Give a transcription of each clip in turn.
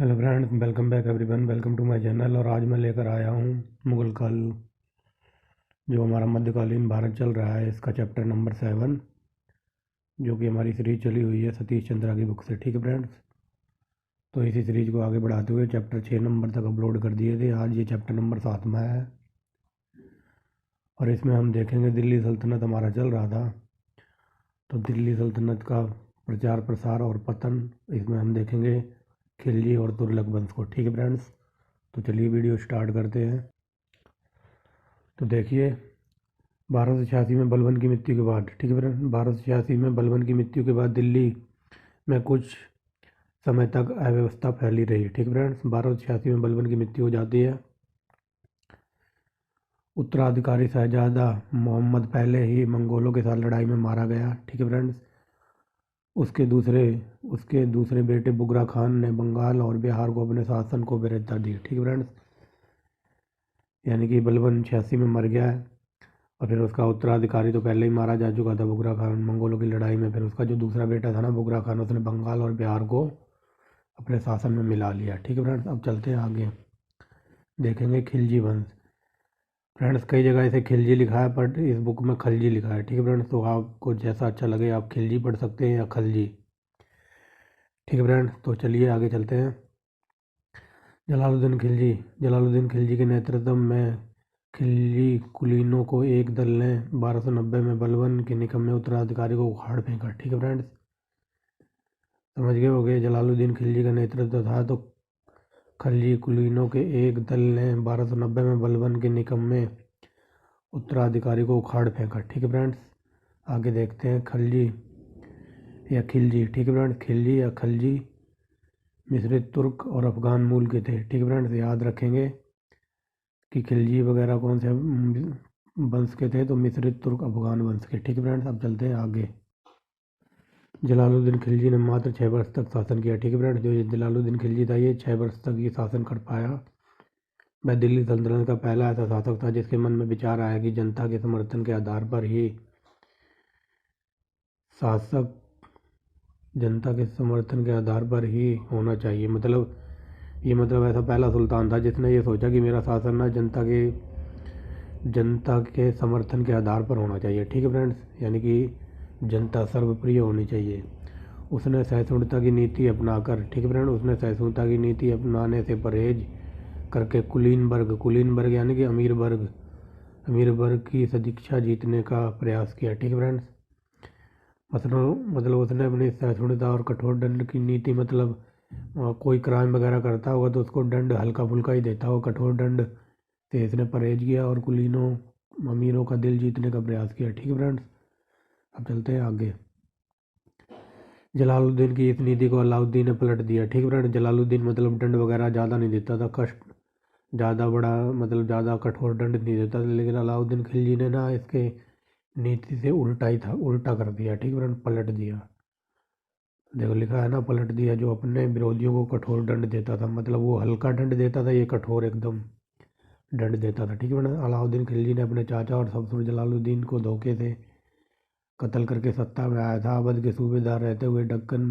Hello friends, welcome back everyone. Welcome to my channel. और आज मैं लेकर आया हूँ मुगल काल, जो हमारा मध्यकालीन भारत चल रहा है, इसका चैप्टर नंबर 7, जो कि हमारी सीरीज चली हुई है सतीश चंद्रा की बुक से। ठीक है फ्रेंड्स, तो इसी सीरीज को आगे बढ़ाते हुए चैप्टर 6 नंबर तक अपलोड कर दिए थे। आज ये चैप्टर नंबर 7 में है और इसमें हम देखेंगे दिल्ली सल्तनत हमारा चल रहा था, तो दिल्ली सल्तनत का प्रचार प्रसार और पतन, इसमें हम देखेंगे खिलजी और तुगलक वंश को। ठीक है फ्रेंड्स, तो चलिए वीडियो स्टार्ट करते हैं। तो देखिए, 1286 में बलबन की मृत्यु के बाद, ठीक है फ्रेंड, 1286 में बलबन की मृत्यु के बाद दिल्ली में कुछ समय तक अव्यवस्था फैली रही। ठीक है फ्रेंड्स, 1286 में बलबन की मृत्यु हो जाती है। उत्तराधिकारी शहजादा मोहम्मद पहले ही मंगोलों के साथ लड़ाई में मारा गया। ठीक है फ्रेंड्स, उसके दूसरे बेटे बुगरा खान ने बंगाल और बिहार को अपने शासन को वरीयता दी। ठीक है फ्रेंड्स, यानी कि बलबन 86 में मर गया है और फिर उसका उत्तराधिकारी तो पहले ही मारा जा चुका था, बुगरा खान, मंगोलों की लड़ाई में। फिर उसका जो दूसरा बेटा था ना, बुगरा खान, उसने बंगाल और बिहार को अपने शासन में मिला लिया। ठीक है फ्रेंड्स, अब चलते हैं आगे, देखेंगे खिलजी वंश। फ्रेंड्स, कई जगह इसे खिलजी लिखा है, बट इस बुक में खलजी लिखा है। ठीक है फ्रेंड्स, तो आपको जैसा अच्छा लगे आप खिलजी पढ़ सकते हैं या खलजी। ठीक है फ्रेंड्स, तो चलिए आगे चलते हैं। जलालुद्दीन खिलजी के नेतृत्व में खिलजी कुलीनों को एक दल ने 1290 में बलबन के निकम्मे उत्तराधिकारी को उखाड़ फेंका। ठीक है फ्रेंड्स, समझ गए होगे, जलालुद्दीन खिलजी का नेतृत्व था, तो खिलजी कुलीनों के एक दल ने 1290 में बलबन के निकम्मे उत्तराधिकारी को उखाड़ फेंका। ठीक है फ्रेंड्स, आगे देखते हैं खिलजी या खिलजी। ठीक है फ्रेंड्स, खिलजी या खलजी मिश्रित तुर्क और अफगान मूल के थे। ठीक है फ्रेंड्स, याद रखेंगे कि खिलजी वगैरह कौन से वंश के थे, तो मिश्रित तुर्क अफगान वंश के। ठीक है फ्रेंड्स, अब चलते हैं आगे। जलालुद्दीन खिलजी ने मात्र 6 वर्ष तक शासन किया। ठीक है फ्रेंड्स, जो ये जलालुद्दीन खिलजी था, ये 6 वर्ष तक ये शासन कर पाया। वह दिल्ली सल्तनत का पहला ऐसा शासक था जिसके मन में विचार आया कि जनता के समर्थन के आधार पर ही शासक जनता के समर्थन के आधार पर ही होना चाहिए। मतलब ऐसा पहला सुल्तान था जिसने ये सोचा कि मेरा शासन ना जनता के समर्थन के आधार पर होना चाहिए। ठीक है फ्रेंड्स, यानी कि जनता सर्वप्रिय होनी चाहिए। उसने सहिष्णुता की नीति अपनाकर, ठीक है फ्रेंड, उसने सहिष्णुता की नीति अपनाने से परहेज करके कुलीन वर्ग यानी कि अमीर वर्ग की सदिच्छा जीतने का प्रयास किया। ठीक है फ्रेंड्स, मतलब उसने अपनी सहिष्णुता और कठोर दंड की नीति, मतलब कोई क्राइम वगैरह करता होगा तो उसको दंड हल्का फुल्का ही देता होगा, कठोर दंड से इसने परहेज किया और कुलीनों अमीरों का दिल जीतने का प्रयास किया। ठीक है फ्रेंड्स, अब चलते हैं आगे। जलालुद्दीन की इस नीति को अलाउद्दीन ने पलट दिया। ठीक है फ्रेंड, जलालुद्दीन मतलब दंड वगैरह ज़्यादा नहीं देता था, कष्ट ज़्यादा बड़ा, मतलब ज़्यादा कठोर दंड नहीं देता था, लेकिन अलाउद्दीन खिलजी ने ना इसके नीति से उल्टा कर दिया। ठीक है फ्रेंड, पलट दिया। देखो लिखा है ना, पलट दिया। जो अपने विरोधियों को कठोर दंड देता था, मतलब वो हल्का दंड देता था, ये कठोर एकदम दंड देता था। ठीक है फ्रेंड, अलाउद्दीन खिलजी ने अपने चाचा और ससुर जलालुद्दीन को धोखे से कत्ल करके सत्ता में आया था। अवध के सूबेदार रहते हुए दक्कन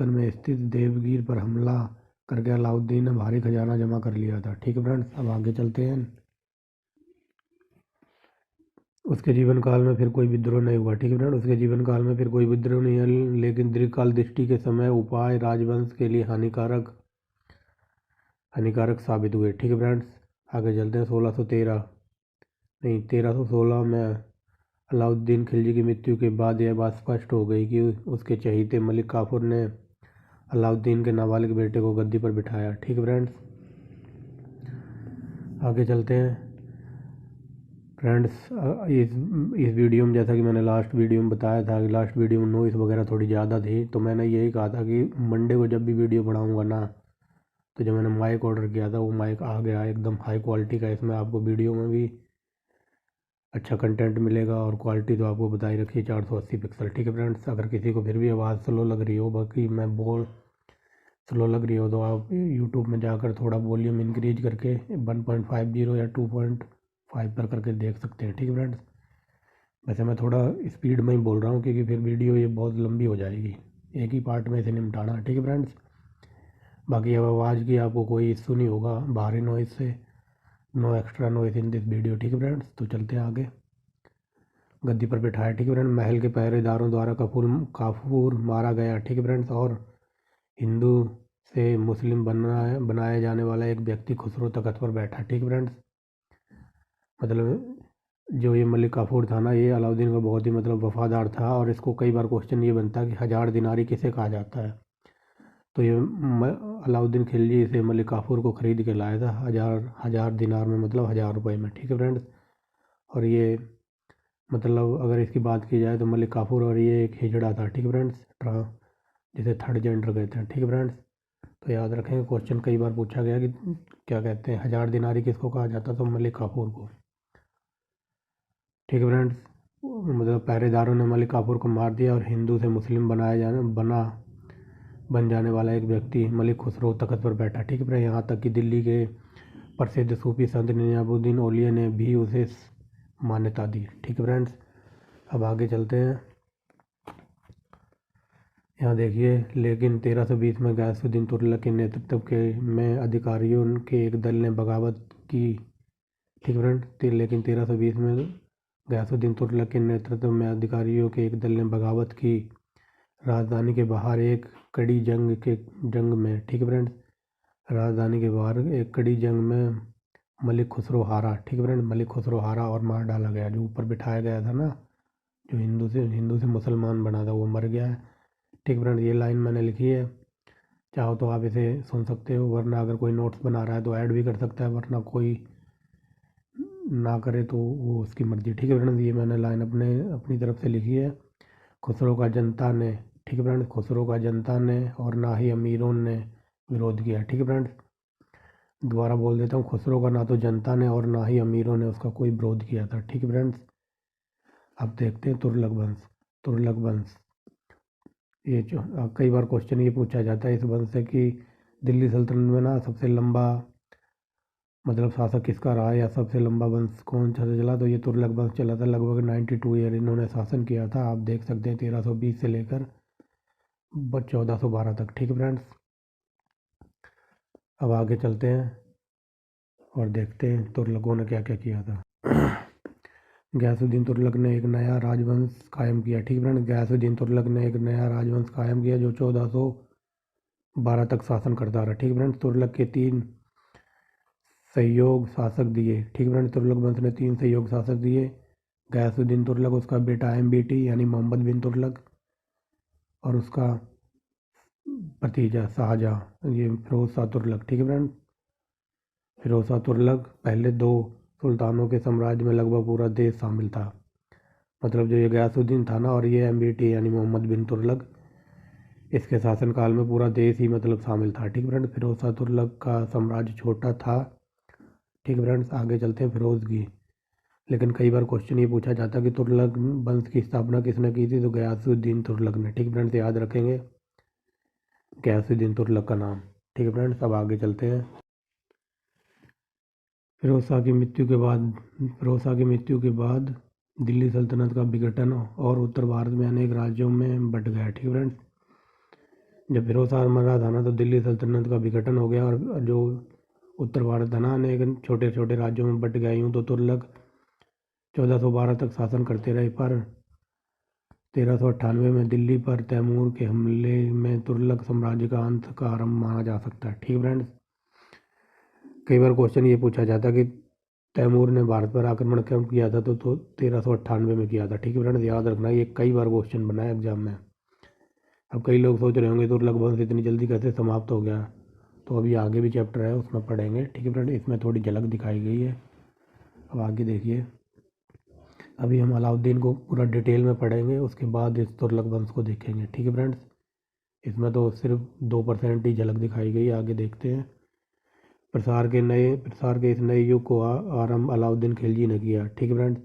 में स्थित देवगिर पर हमला करके अलाउद्दीन ने भारी खजाना जमा कर लिया था। ठीक है फ्रेंड्स, अब आगे चलते हैं। उसके जीवन काल में फिर कोई विद्रोह नहीं हुआ। ठीक है फ्रेंड, उसके जीवन काल में फिर कोई विद्रोह नहीं है, लेकिन दीर्घकाल दृष्टि के समय उपाय राजवंश के लिए हानिकारक साबित हुए। ठीक है फ्रेंड्स, आगे चलते हैं। 1316 में अलाउद्दीन खिलजी की मृत्यु के बाद यह बात स्पष्ट हो गई कि उसके चहीते मलिक काफूर ने अलाउद्दीन के नाबालिग बेटे को गद्दी पर बिठाया। ठीक है फ्रेंड्स, आगे चलते हैं। फ्रेंड्स, इस वीडियो में, जैसा कि मैंने लास्ट वीडियो में बताया था कि लास्ट वीडियो में नॉइस वगैरह थोड़ी ज़्यादा थी, तो मैंने यही कहा था कि मंडे को जब भी वीडियो बनाऊंगा ना, तो जब मैंने माइक ऑर्डर किया था वो माइक आ गया एकदम हाई क्वालिटी का। इसमें आपको वीडियो में भी अच्छा कंटेंट मिलेगा और क्वालिटी तो आपको बताई रखी है 480 पिक्सल। ठीक है फ्रेंड्स, अगर किसी को फिर भी आवाज़ स्लो लग रही हो, बाकी मैं बोल स्लो लग रही हो, तो आप यूट्यूब में जाकर थोड़ा वॉल्यूम इंक्रीज करके 1.50 या 2.5 पर करके देख सकते हैं। ठीक है फ्रेंड्स, वैसे मैं थोड़ा स्पीड में ही बोल रहा हूँ क्योंकि फिर वीडियो ये बहुत लंबी हो जाएगी, एक ही पार्ट में इसे निपटाना। ठीक है फ्रेंड्स, बाकी अब आवाज़ की आपको कोई इशू नहीं होगा बाहरी नॉइज़ से, no extra noise in this video. ठीक है फ्रेंड्स, तो चलते हैं आगे। गद्दी पर बिठाया। ठीक है फ्रेंड, महल के पहरेदारों द्वारा काफूर मारा गया। ठीक है फ्रेंड्स, और हिंदू से मुस्लिम बनाया जाने वाला एक व्यक्ति खुसरो तख्त पर बैठा। ठीक है फ्रेंड्स, मतलब जो ये मलिक काफूर था ना, ये अलाउद्दीन का बहुत ही मतलब वफादार था, और इसको कई बार क्वेश्चन ये बनता है कि 1000 दिनारी किसे कहा जाता है। तो ये अलाउद्दीन खिलजी से मलिक काफूर को ख़रीद के लाया था 1000 दिनार में, मतलब 1000 रुपये में। ठीक है फ्रेंड्स, और ये मतलब अगर इसकी बात की जाए तो मलिक काफूर और ये एक हिजड़ा था। ठीक है फ्रेंड्स, जिसे थर्ड जेंडर कहते हैं। ठीक है फ्रेंड्स, तो याद रखेंगे, क्वेश्चन कई बार पूछा गया कि क्या कहते हैं 1000 दिनारी किसको कहा जाता, तो मलिक काफूर को। ठीक है फ्रेंड्स, मतलब पहरेदारों ने मलिक काफूर को मार दिया, और हिंदू से मुस्लिम बन जाने वाला एक व्यक्ति मलिक खुसरो तख्त पर बैठा। ठीक है फ्रेंड, यहाँ तक कि दिल्ली के प्रसिद्ध सूफी संत निजामुद्दीन औलिया ने भी उसे मान्यता दी। ठीक है फ्रेंड्स, अब आगे चलते हैं। यहाँ देखिए, लेकिन 1320 में गयासुद्दीन तुगलक के नेतृत्व में अधिकारियों के एक दल ने बगावत की। ठीक है फ्रेंड, लेकिन 1320 में गयासुद्दीन तुगलक के नेतृत्व में अधिकारियों के एक दल ने बगावत की राजधानी के बाहर एक कड़ी जंग में। ठीक है फ्रेंड्स, राजधानी के बाहर एक कड़ी जंग में मलिक खुसरो हारा। ठीक है फ्रेंड, मलिक खुसरो हारा और मार डाला गया। जो ऊपर बिठाया गया था ना, जो हिंदू से मुसलमान बना था, वो मर गया है। ठीक है फ्रेंड, ये लाइन मैंने लिखी है, चाहो तो आप इसे सुन सकते हो, वरना अगर कोई नोट्स बना रहा है तो ऐड भी कर सकता है, वरना कोई ना करे तो वो उसकी मर्जी। ठीक है फ्रेंड, ये मैंने लाइन अपनी तरफ से लिखी है। खुसरो का जनता ने, ठीक है फ्रेंड, खुसरो का जनता ने और ना ही अमीरों ने विरोध किया। ठीक है फ्रेंड्स, दोबारा बोल देता हूँ, खुसरो का ना तो जनता ने और ना ही अमीरों ने उसका कोई विरोध किया था। ठीक है फ्रेंड्स, अब देखते हैं तुगलक वंश। ये जो कई बार क्वेश्चन ये पूछा जाता है इस वंश से कि दिल्ली सल्तनत में ना सबसे लंबा मतलब शासक किसका रहा है, या सबसे लंबा वंश कौन सा चला, तो ये तुगलक वंश चला था। लगभग 92 ईयर इन्होंने शासन किया था। आप देख सकते हैं 1320 से लेकर 1412 तक। ठीक है फ्रेंड्स, अब आगे चलते हैं और देखते हैं तुगलकों ने क्या क्या किया था। गयासुद्दीन तुगलक ने एक नया राजवंश कायम किया। ठीक है फ्रेंड, गयासुद्दीन तुगलक ने एक नया राजवंश कायम किया जो 1412 तक शासन करता रहा। ठीक है फ्रेंड, तुगलक के 3 सहयोग शासक दिए। ठीक है फ्रेंड, तुगलक वंश ने 3 सहयोग शासक दिए, गयासुद्दीन तुगलक, उसका बेटा MBT यानी मोहम्मद बिन तुगलक, और उसका भतीजा शाहजहाँ, ये फिरोज शाह तुगलक। ठीक है फ्रेंड, फिरोज शाह तुगलक पहले 2 सुल्तानों के साम्राज्य में लगभग पूरा देश शामिल था। मतलब जो ये गयासुद्दीन था ना, और ये MBT यानी मोहम्मद बिन तुगलक, इसके शासनकाल में पूरा देश ही मतलब शामिल था। ठीक है फ्रेंड, फिरोज शाह तुगलक का साम्राज्य छोटा था। ठीक है फ्रेंड्स, आगे चलते हैं फिरोज की। लेकिन कई बार क्वेश्चन ये पूछा जाता है कि तुगलक वंश की स्थापना किसने की थी, तो गयासुद्दीन तुगलक ने। ठीक है फ्रेंड्स, याद रखेंगे गयासुद्दीन तुगलक का नाम। ठीक है फ्रेंड्स, अब आगे चलते हैं। फिरोज शाह की मृत्यु के बाद दिल्ली सल्तनत का विघटन और उत्तर भारत में अनेक राज्यों में बंट गया। ठीक है फ्रेंड्स, जब फिरोज शाह मरा था ना, तो दिल्ली सल्तनत का विघटन हो गया, और जो उत्तर भारत था ना, अनेक छोटे छोटे राज्यों में बंट गया। यूँ तो तुगलक 1412 तक शासन करते रहे, पर 1398 में दिल्ली पर तैमूर के हमले में तुगलक साम्राज्य का अंत का आरंभ माना जा सकता है। ठीक है फ्रेंड्स, कई बार क्वेश्चन ये पूछा जाता है कि तैमूर ने भारत पर आक्रमण कब किया था, तो 1398 में किया था। ठीक है फ्रेंड्स, याद रखना, ये कई बार क्वेश्चन बना है एग्जाम में। अब कई लोग सोच रहे होंगे तुगलक वंश इतनी जल्दी कैसे समाप्त हो गया, तो अभी आगे भी चैप्टर है उसमें पढ़ेंगे। ठीक है फ्रेंड, इसमें थोड़ी झलक दिखाई गई है। अब आगे देखिए, अभी हम अलाउद्दीन को पूरा डिटेल में पढ़ेंगे, उसके बाद इस तुगलक वंश को देखेंगे। ठीक है फ्रेंड्स, इसमें तो सिर्फ 2% ही झलक दिखाई गई। आगे देखते हैं। प्रसार के इस नए युग को आरंभ अलाउद्दीन खिलजी ने किया। ठीक है फ्रेंड्स,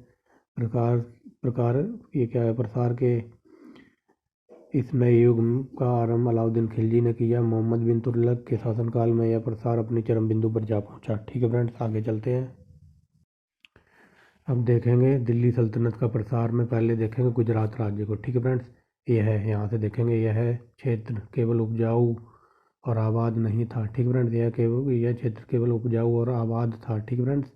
प्रकार ये क्या है, प्रसार के इस नए युग का आरंभ अलाउद्दीन खिलजी ने किया। मोहम्मद बिन तुगलक के शासनकाल में यह प्रसार अपनी चरम बिंदु पर जा पहुंचा। ठीक है फ्रेंड्स, आगे चलते हैं। अब देखेंगे दिल्ली सल्तनत का प्रसार में पहले देखेंगे गुजरात राज्य को। ठीक है फ्रेंड्स, ये है, यहाँ से देखेंगे, यह है क्षेत्र केवल उपजाऊ और आबाद नहीं था। ठीक फ्रेंड्स, यह क्षेत्र केवल उपजाऊ और आबाद था। ठीक फ्रेंड्स,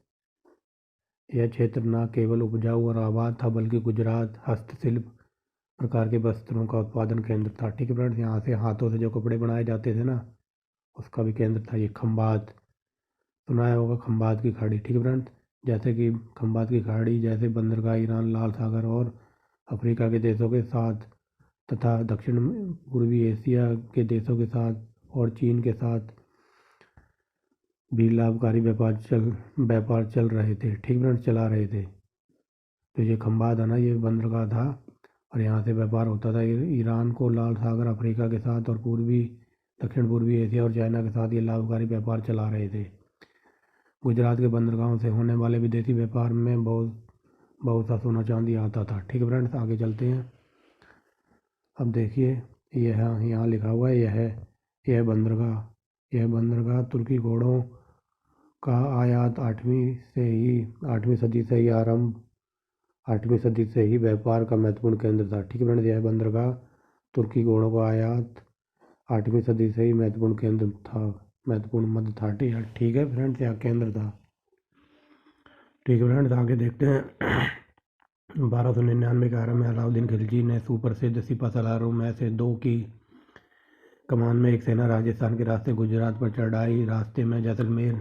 यह क्षेत्र न केवल उपजाऊ और आबाद था बल्कि गुजरात हस्तशिल्प प्रकार के वस्त्रों का उत्पादन केंद्र था। ठीक है फ्रेंड्स, यहाँ से हाथों से जो कपड़े बनाए जाते थे ना, उसका भी केंद्र था ये खंबात। सुना होगा खंबात की खाड़ी। ठीक है फ्रेंड्स, जैसे कि खंबात की खाड़ी जैसे बंदरगाह ईरान, लाल सागर और अफ्रीका के देशों के साथ तथा दक्षिण पूर्वी एशिया के देशों के साथ और चीन के साथ भी लाभकारी व्यापार चल रहे थे। ठीक फ्रेंड्स, चला रहे थे। तो ये खंबात है ना, ये बंदरगाह था और यहाँ से व्यापार होता था ईरान को लाल सागर अफ्रीका के साथ और दक्षिण पूर्वी एशिया और चाइना के साथ ये लाभकारी व्यापार चला रहे थे। गुजरात के बंदरगाहों से होने वाले विदेशी व्यापार में बहुत सा सोना चांदी आता था। ठीक है फ्रेंड्स, आगे चलते हैं। अब देखिए, यह यहाँ लिखा हुआ है, यह बंदरगाह तुर्की घोड़ों का आयात 8वीं सदी से ही 8वीं सदी से ही व्यापार का महत्वपूर्ण केंद्र था। ठीक है फ्रेंड्स, यह बंदरगाह तुर्की घोड़ों का आयात 8वीं सदी से ही महत्वपूर्ण मध्य था। ठीक है फ्रेंड्स, यह केंद्र था। ठीक है फ्रेंड्स, आगे देखते हैं। 1299 के आरंभ में अलाउद्दीन खिलजी ने सुप्रसिद्ध सिपा सलारों में से 2 की कमान में एक सेना राजस्थान के रास्ते गुजरात पर चढ़ाई। रास्ते में जैसलमेर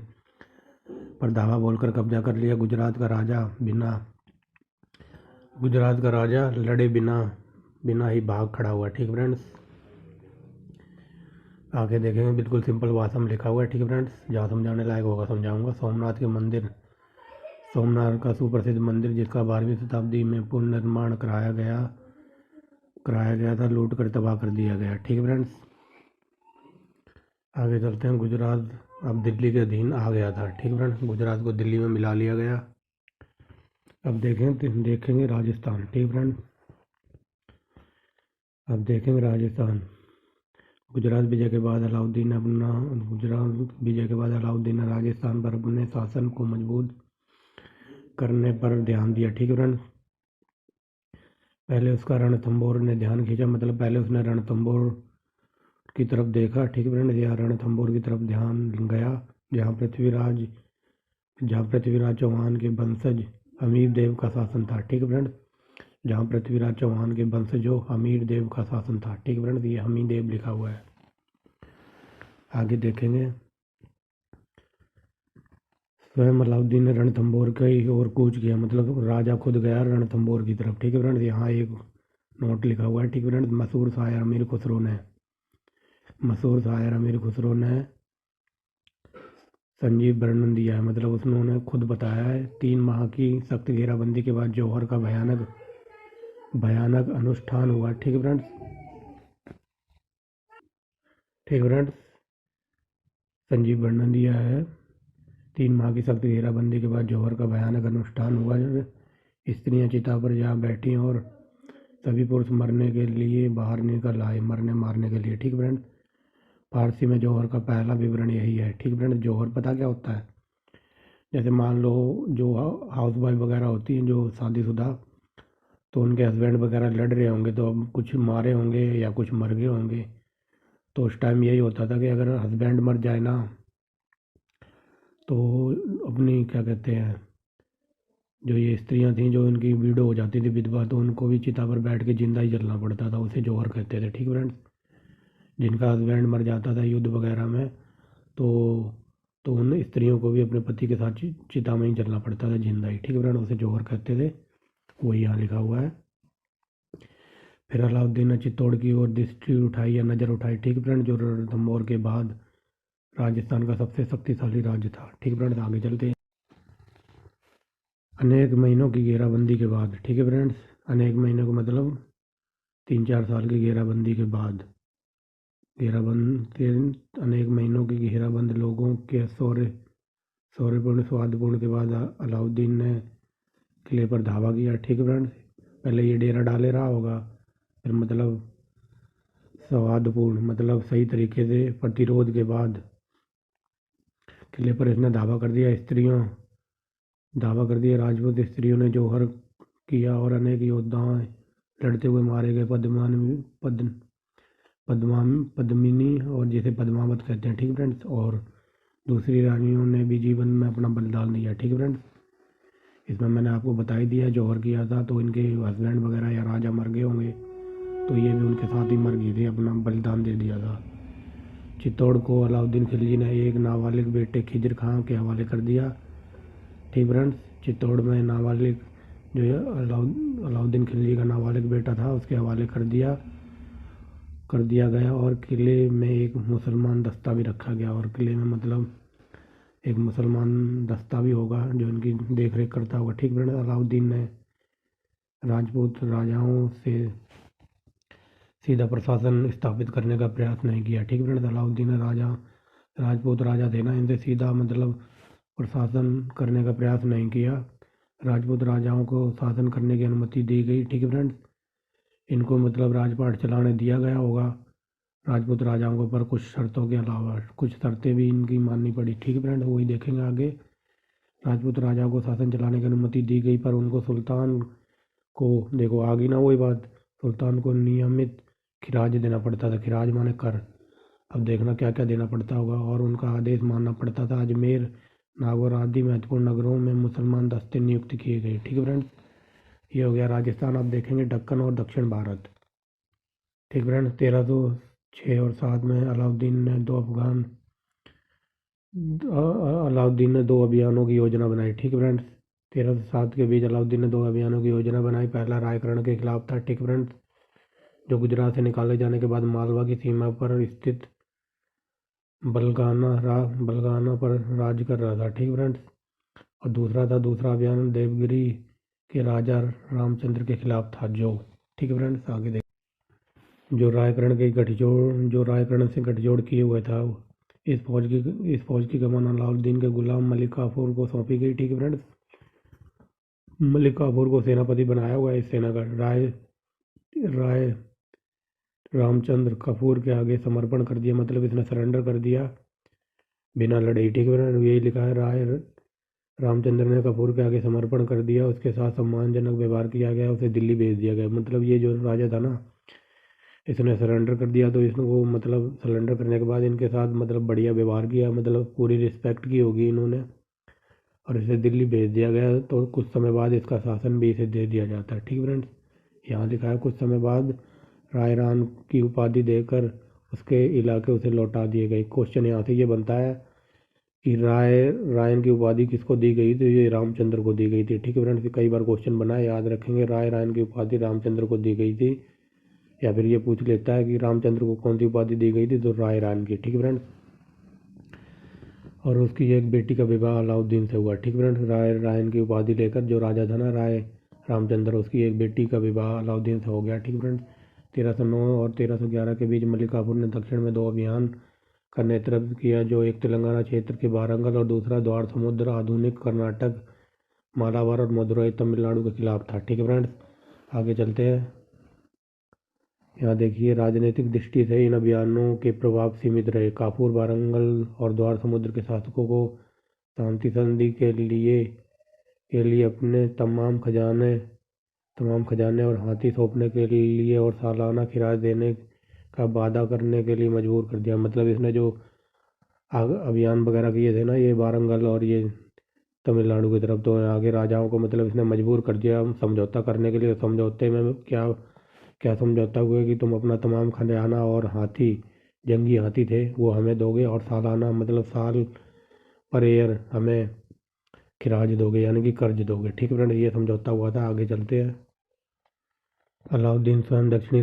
पर धावा बोलकर कब्जा कर लिया। गुजरात का राजा लड़े बिना ही भाग खड़ा हुआ। ठीक फ्रेंड्स, आगे देखेंगे। बिल्कुल सिंपल भाषा में लिखा हुआ है। ठीक है फ्रेंड्स, जहाँ समझाने लायक होगा समझाऊंगा। सोमनाथ का सुप्रसिद्ध मंदिर जिसका 12वीं शताब्दी में पुनर्निर्माण कराया गया था, लूट कर तबाह कर दिया गया। ठीक है फ्रेंड्स, आगे चलते हैं। गुजरात अब दिल्ली के अधीन आ गया था। ठीक है फ्रेंड्स, गुजरात को दिल्ली में मिला लिया गया। अब देखेंगे राजस्थान। ठीक फ्रेंड्स, अब देखेंगे राजस्थान। गुजरात विजय के बाद अलाउद्दीन ने राजस्थान पर अपने शासन को मजबूत करने पर ध्यान दिया। ठीक है फ्रेंड्स, पहले उसका रणथंभौर ने ध्यान खींचा, मतलब पहले उसने रणथंभौर की तरफ देखा। ठीक है फ्रेंड्स, या रणथंभौर की तरफ ध्यान गया जहाँ पृथ्वीराज चौहान के वंशज हमीर देव का शासन था। ठीक है फ्रेंड्स, जहाँ पृथ्वीराज चौहान के वंशजों हमीर देव का शासन था। ठीक है फ्रेंड्स, ये हमीर देव लिखा हुआ है। आगे देखेंगे। स्वयं अलाउद्दीन ने रणथंभौर की ओर कूच किया, मतलब राजा खुद गया रणथंभौर की तरफ। ठीक है फ्रेंड्स, यहाँ एक नोट लिखा हुआ है। ठीक है फ्रेंड्स, मशहूर शायर अमीर खुसरो ने संजीव वर्णन दिया है, मतलब उन्होंने खुद बताया है। 3 माह की सख्त घेराबंदी के बाद जौहर का भयानक अनुष्ठान हुआ। ठीक है फ्रेंड्स, संजीव वर्णन दिया है। 3 माह की सख्त घेराबंदी के बाद जौहर का भयानक अनुष्ठान हुआ। स्त्रियां चिता पर जा बैठी और सभी पुरुष मरने के लिए बाहर निकल आए, मारने के लिए। ठीक फ्रेंड्स, फारसी में जौहर का पहला विवरण यही है। ठीक फ्रेंड्स, जौहर पता क्या होता है? जैसे मान लो जो हाउस वाइफ वगैरह होती हैं जो शादीशुदा, तो उनके हस्बैंड वगैरह लड़ रहे होंगे, तो अब कुछ मारे होंगे या कुछ मर गए होंगे। तो उस टाइम यही होता था कि अगर हस्बैंड मर जाए ना, तो अपनी क्या कहते हैं, जो ये स्त्रियां थीं जो इनकी विडो हो जाती थी, विधवा, तो उनको भी चिता पर बैठ के जिंदा ही जलना पड़ता था। उसे जौहर कहते थे। ठीक फ्रेंड्स, जिनका हस्बैंड मर जाता था युद्ध वगैरह में, तो उन स्त्रियों को भी अपने पति के साथ चिता में ही जलना पड़ता था, जिंदा ही। ठीक है फ्रेंड, उसे जौहर कहते थे। वही यहाँ लिखा हुआ है। फिर अलाउद्दीन ने चित्तौड़ की ओर दृष्टि उठाई या नज़र उठाई। ठीक फ्रेंड, जो रणथंभौर के बाद राजस्थान का सबसे शक्तिशाली राज्य था। ठीक फ्रेंड्स, आगे चलते हैं। अनेक महीनों की घेराबंदी के बाद, ठीक है फ्रेंड्स, अनेक महीनों को मतलब 3-4 साल की घेराबंदी के बाद, अनेक महीनों की घेराबंद लोगों के शौर्यपूर्ण स्वादपूर्ण के बाद अलाउद्दीन ने किले पर धावा किया। ठीक है फ्रेंड्स, पहले ये डेरा डाले रहा होगा, फिर मतलब स्वादपूर्ण मतलब सही तरीके से प्रतिरोध के बाद किले पर इसने धावा कर दिया। राजपूत स्त्रियों ने जौहर किया और अनेक योद्धाएं लड़ते हुए मारे गए। पद्मिनी और जिसे पद्मावत कहते हैं, ठीक फ्रेंड्स। और दूसरी रानियों ने भी जीवन में अपना बलिदान दिया, ठीक फ्रेंड्स। इसमें मैंने आपको बता ही दिया, जौहर किया था तो इनके हस्बैंड वगैरह या राजा मर गए होंगे, तो ये भी उनके साथ ही मर गई थी, अपना बलिदान दे दिया था। चित्तौड़ को अलाउद्दीन खिलजी ने एक नाबालिग बेटे खिजर खां के हवाले कर दिया, ठीक फ्रेंड्स। चित्तौड़ में नाबालिग जो है अलाउद्दीन खिलजी का नाबालिग बेटा था, उसके हवाले कर दिया गया। और किले में एक मुसलमान दस्ता भी रखा गया, और किले में मतलब एक मुसलमान दस्ता भी होगा जो इनकी देख रेख करता होगा, ठीक फ्रेंड्स। अलाउद्दीन ने राजपूत राजाओं से सीधा प्रशासन स्थापित करने का प्रयास नहीं किया, ठीक फ्रेंड्स। अलाउद्दीन ने राजपूत राजा थे ना, इनसे सीधा मतलब प्रशासन करने का प्रयास नहीं किया। राजपूत राजाओं को शासन करने की अनुमति दी गई, ठीक है फ्रेंड्स। इनको मतलब राजपाट चलाने दिया गया होगा राजपूत राजाओं को, पर कुछ शर्तों के अलावा कुछ शर्तें भी इनकी माननी पड़ी, ठीक है फ्रेंड्स। वही देखेंगे आगे। राजपूत राजाओं को शासन चलाने की अनुमति दी गई, पर उनको सुल्तान को, देखो आगे ना वही बात, सुल्तान को नियमित खिराज देना पड़ता था। खिराज माने कर। अब देखना क्या क्या देना पड़ता होगा, और उनका आदेश मानना पड़ता था। अजमेर, नागौर आदि महत्वपूर्ण नगरों में मुसलमान दस्ते नियुक्त किए गए, ठीक है फ्रेंड्स। ये हो गया राजस्थान। अब देखेंगे दक्कन और दक्षिण भारत, ठीक फ्रेंड्स। 1306 और 7 में अलाउद्दीन ने दो अभियानों की योजना बनाई, ठीक फ्रेंड्स। 1307 के बीच अलाउद्दीन ने 2 अभियानों की योजना बनाई। पहला रायकरण के खिलाफ था, ठीक फ्रेंड्स, जो गुजरात से निकाले जाने के बाद मालवा की सीमा पर स्थित बलगाना पर राज कर रहा था, ठीक फ्रेंड्स। और दूसरा अभियान देवगिरी के राजा रामचंद्र के खिलाफ था, जो, ठीक है फ्रेंड्स। आगे देख, जो रायकरण से गठजोड़ किए हुए था, इस फौज की कमान अलाउद्दीन के गुलाम मलिक काफूर को सौंपी गई, ठीक है फ्रेंड्स। मलिक काफूर को सेनापति बनाया हुआ है इस सेना का। राय रामचंद्र कपूर के आगे समर्पण कर दिया, मतलब इसने सरेंडर कर दिया बिना लड़े, ठीक है। यही लिखा है, राय रामचंद्र ने कपूर के आगे समर्पण कर दिया, उसके साथ सम्मानजनक व्यवहार किया गया, उसे दिल्ली भेज दिया गया। मतलब ये जो राजा था ना, इसने सरेंडर कर दिया, तो इसको मतलब सरेंडर करने के बाद इनके साथ मतलब बढ़िया व्यवहार किया, मतलब पूरी रिस्पेक्ट की होगी इन्होंने, और इसे दिल्ली भेज दिया गया। तो कुछ समय बाद इसका शासन भी इसे दे दिया जाता है, ठीक फ्रेंड्स। यहाँ लिखा है, कुछ समय बाद रायरान की उपाधि देकर उसके इलाके उसे लौटा दिए गए। क्वेश्चन यहाँ से ये बनता है कि रायन की उपाधि किसको दी गई थी? ये रामचंद्र को दी गई थी, ठीक है फ्रेंड्स। कई बार क्वेश्चन बना है, याद रखेंगे। रायन की उपाधि रामचंद्र को दी गई थी, या फिर ये पूछ लेता है कि रामचंद्र को कौन सी उपाधि दी गई थी, तो रायन की, ठीक है फ्रेंड्स। और उसकी एक बेटी का विवाह अलाउद्दीन से हुआ, ठीक फ्रेंड्स। रायन की उपाधि लेकर जो राजा था ना रामचंद्र, उसकी एक बेटी का विवाह अलाउद्दीन से हो गया, ठीक फ्रेंड्स। 1309 और 1311 के बीच मलिक काफूर ने दक्षिण में 2 अभियान का नेतृत्व किया, जो एक तेलंगाना क्षेत्र के वारंगल और दूसरा द्वार समुद्र आधुनिक कर्नाटक, मालाबार और मदुरई तमिलनाडु के खिलाफ था, ठीक है फ्रेंड्स। आगे चलते हैं। यहाँ देखिए, राजनीतिक दृष्टि से इन अभियानों के प्रभाव सीमित रहे। काफूर वारंगल और द्वार समुद्र के शासकों को शांति संधि के लिए अपने तमाम खजाने और हाथी सौंपने के लिए और सालाना खिराज देने का वादा करने के लिए मजबूर कर दिया। मतलब इसने जो अभियान वगैरह किए थे ना, ये वारंगल और ये तमिलनाडु की तरफ, तो आगे राजाओं को मतलब इसने मजबूर कर दिया समझौता करने के लिए। समझौते में क्या समझौता हुआ कि तुम अपना तमाम खजाना और जंगी हाथी थे वो हमें दोगे, और सालाना मतलब साल पर ईयर हमें खिराज दोगे, यानी कि कर्ज दोगे, ठीक है फ्रेंड। ये समझौता हुआ था। आगे चलते हैं। अलाउद्दीन स्वयं दक्षिणी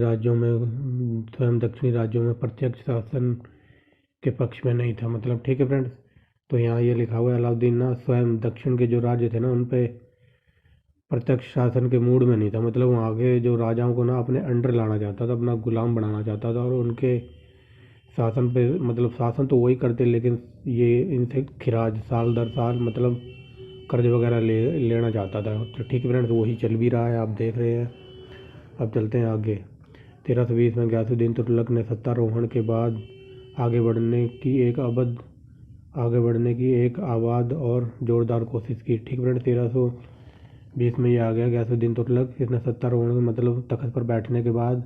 राज्यों में प्रत्यक्ष शासन के पक्ष में नहीं था, मतलब, ठीक है फ्रेंड्स। तो यहाँ ये लिखा हुआ है, अलाउद्दीन ना स्वयं दक्षिण के जो राज्य थे ना, उन पे प्रत्यक्ष शासन के मूड में नहीं था। मतलब वहाँ के जो राजाओं को ना अपने अंडर लाना चाहता था, अपना गुलाम बनाना चाहता था, और उनके शासन पे मतलब शासन तो वही करते, लेकिन ये इनसे खिराज साल दर साल मतलब कर्ज वगैरह लेना चाहता था, तो ठीक है फ्रेंड्स। वही चल भी रहा है, आप देख रहे हैं। अब चलते हैं आगे। 1320 में गयासुद्दीन तुगलक ने सत्तारोहण के बाद आगे बढ़ने की एक आबाद और जोरदार कोशिश की, ठीक फ्रेंड। 1320 में ये आ गया गयासुद्दीन तुगलक। इसने सत्तारोहण मतलब तख्त पर बैठने के बाद